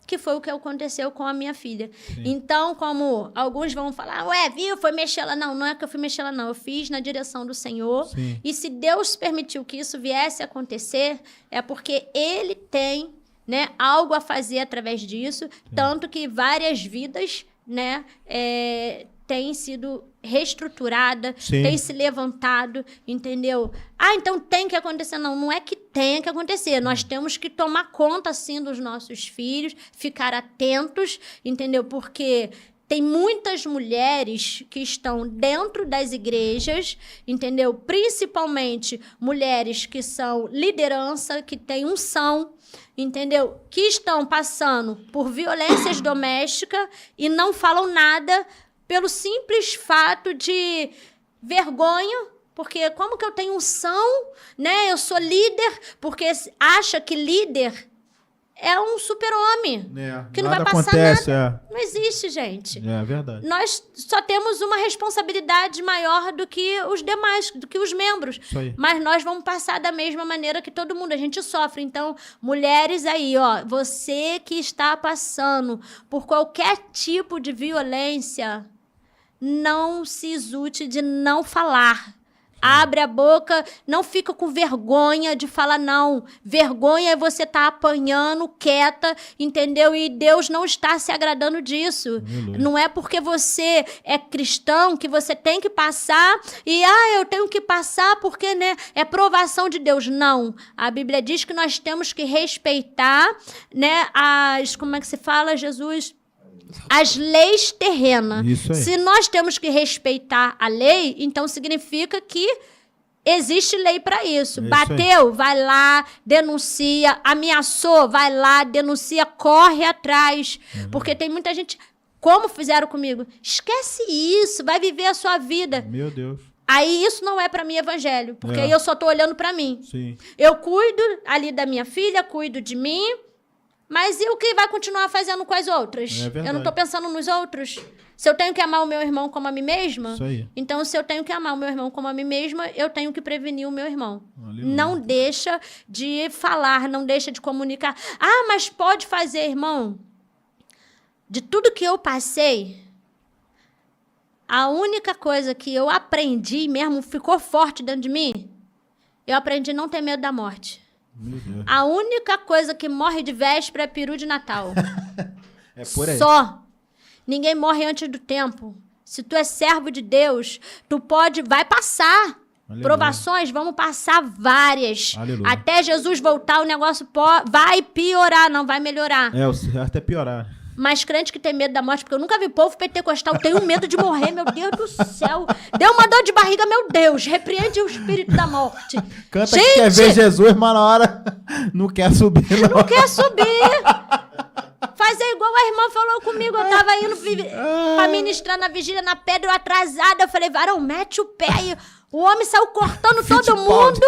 que foi o que aconteceu com a minha filha. Sim. Então, como alguns vão falar, viu, foi mexer lá. Não é que eu fui mexer lá, não. Eu fiz na direção do Senhor. Sim. E se Deus permitiu que isso viesse a acontecer, é porque Ele tem, né, algo a fazer através disso, tanto que várias vidas, né, têm sido reestruturada, tem se levantado, entendeu? Então tem que acontecer. Não é que tenha que acontecer. Nós temos que tomar conta, sim, dos nossos filhos, ficar atentos, entendeu? Porque tem muitas mulheres que estão dentro das igrejas, entendeu? Principalmente mulheres que são liderança, que têm unção, entendeu? Que estão passando por violências domésticas e não falam nada pelo simples fato de vergonha, porque como que eu tenho unção, né? Eu sou líder, porque acha que líder é um super-homem, que não vai passar nada. Não existe, gente. É verdade. Nós só temos uma responsabilidade maior do que os demais, do que os membros. Isso aí. Mas nós vamos passar da mesma maneira que todo mundo. A gente sofre. Então, mulheres aí, você que está passando por qualquer tipo de violência, não se exulte de não falar. Abre a boca, não fica com vergonha de falar não. Vergonha é você estar apanhando, quieta, entendeu? E Deus não está se agradando disso. Não é porque você é cristão que você tem que passar e, eu tenho que passar porque, né, é provação de Deus. Não. A Bíblia diz que nós temos que respeitar, né, como é que se fala, Jesus? As leis terrenas. Isso aí. Se nós temos que respeitar a lei, então significa que existe lei para isso. Bateu, aí. Vai lá, denuncia. Ameaçou, vai lá, denuncia, corre atrás. Porque tem muita gente, como fizeram comigo, esquece isso, vai viver a sua vida. Meu Deus. Aí isso não é para mim evangelho, porque aí eu só tô olhando para mim. Sim. Eu cuido ali da minha filha, cuido de mim. Mas e o que vai continuar fazendo com as outras? Eu não estou pensando nos outros. Se eu tenho que amar o meu irmão como a mim mesma, isso aí. Então se eu tenho que amar o meu irmão como a mim mesma, eu tenho que prevenir o meu irmão. Aleluia. Não deixa de falar, não deixa de comunicar. Mas pode fazer, irmão. De tudo que eu passei, a única coisa que eu aprendi mesmo, ficou forte dentro de mim, eu aprendi a não ter medo da morte. A única coisa que morre de véspera é peru de Natal. É por aí. Só. Ninguém morre antes do tempo. Se tu é servo de Deus, vai passar. Aleluia. Provações, vamos passar várias. Aleluia. Até Jesus voltar, o negócio vai piorar, não vai melhorar. O certo é piorar. Mas crente que tem medo da morte, porque eu nunca vi povo pentecostal, tenho medo de morrer, meu Deus do céu. Deu uma dor de barriga, meu Deus, repreende o espírito da morte. Canta que quer ver Jesus, mas na hora não quer subir. Não quer subir. Fazer igual a irmã falou comigo, eu tava indo pra ministrar na vigília, na pedra, eu atrasada. Eu falei, varão, mete o pé. E o homem saiu cortando todo mundo.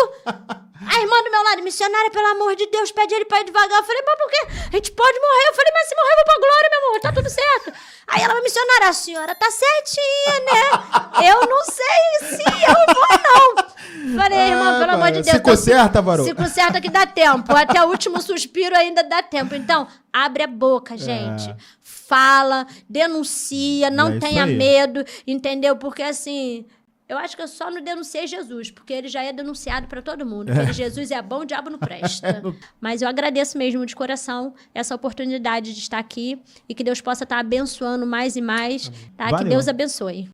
A irmã do meu lado, missionária, pelo amor de Deus, pede ele pra ir devagar. Eu falei, mas por quê? A gente pode morrer. Eu falei, mas se morrer, eu vou pra glória, meu amor, tá tudo certo. Aí ela, missionária, a senhora tá certinha, né? Eu não sei se eu vou, não. Falei, irmã, pelo amor de Deus. Se conserta, varão. Se conserta que dá tempo. Até o último suspiro ainda dá tempo. Então, abre a boca, gente. Fala, denuncia, não tenha medo, entendeu? Porque assim... Eu acho que eu só não denunciei Jesus, porque ele já é denunciado para todo mundo. Que Jesus é bom, o diabo não presta. Mas eu agradeço mesmo de coração essa oportunidade de estar aqui e que Deus possa estar abençoando mais e mais. Tá? Que Deus abençoe.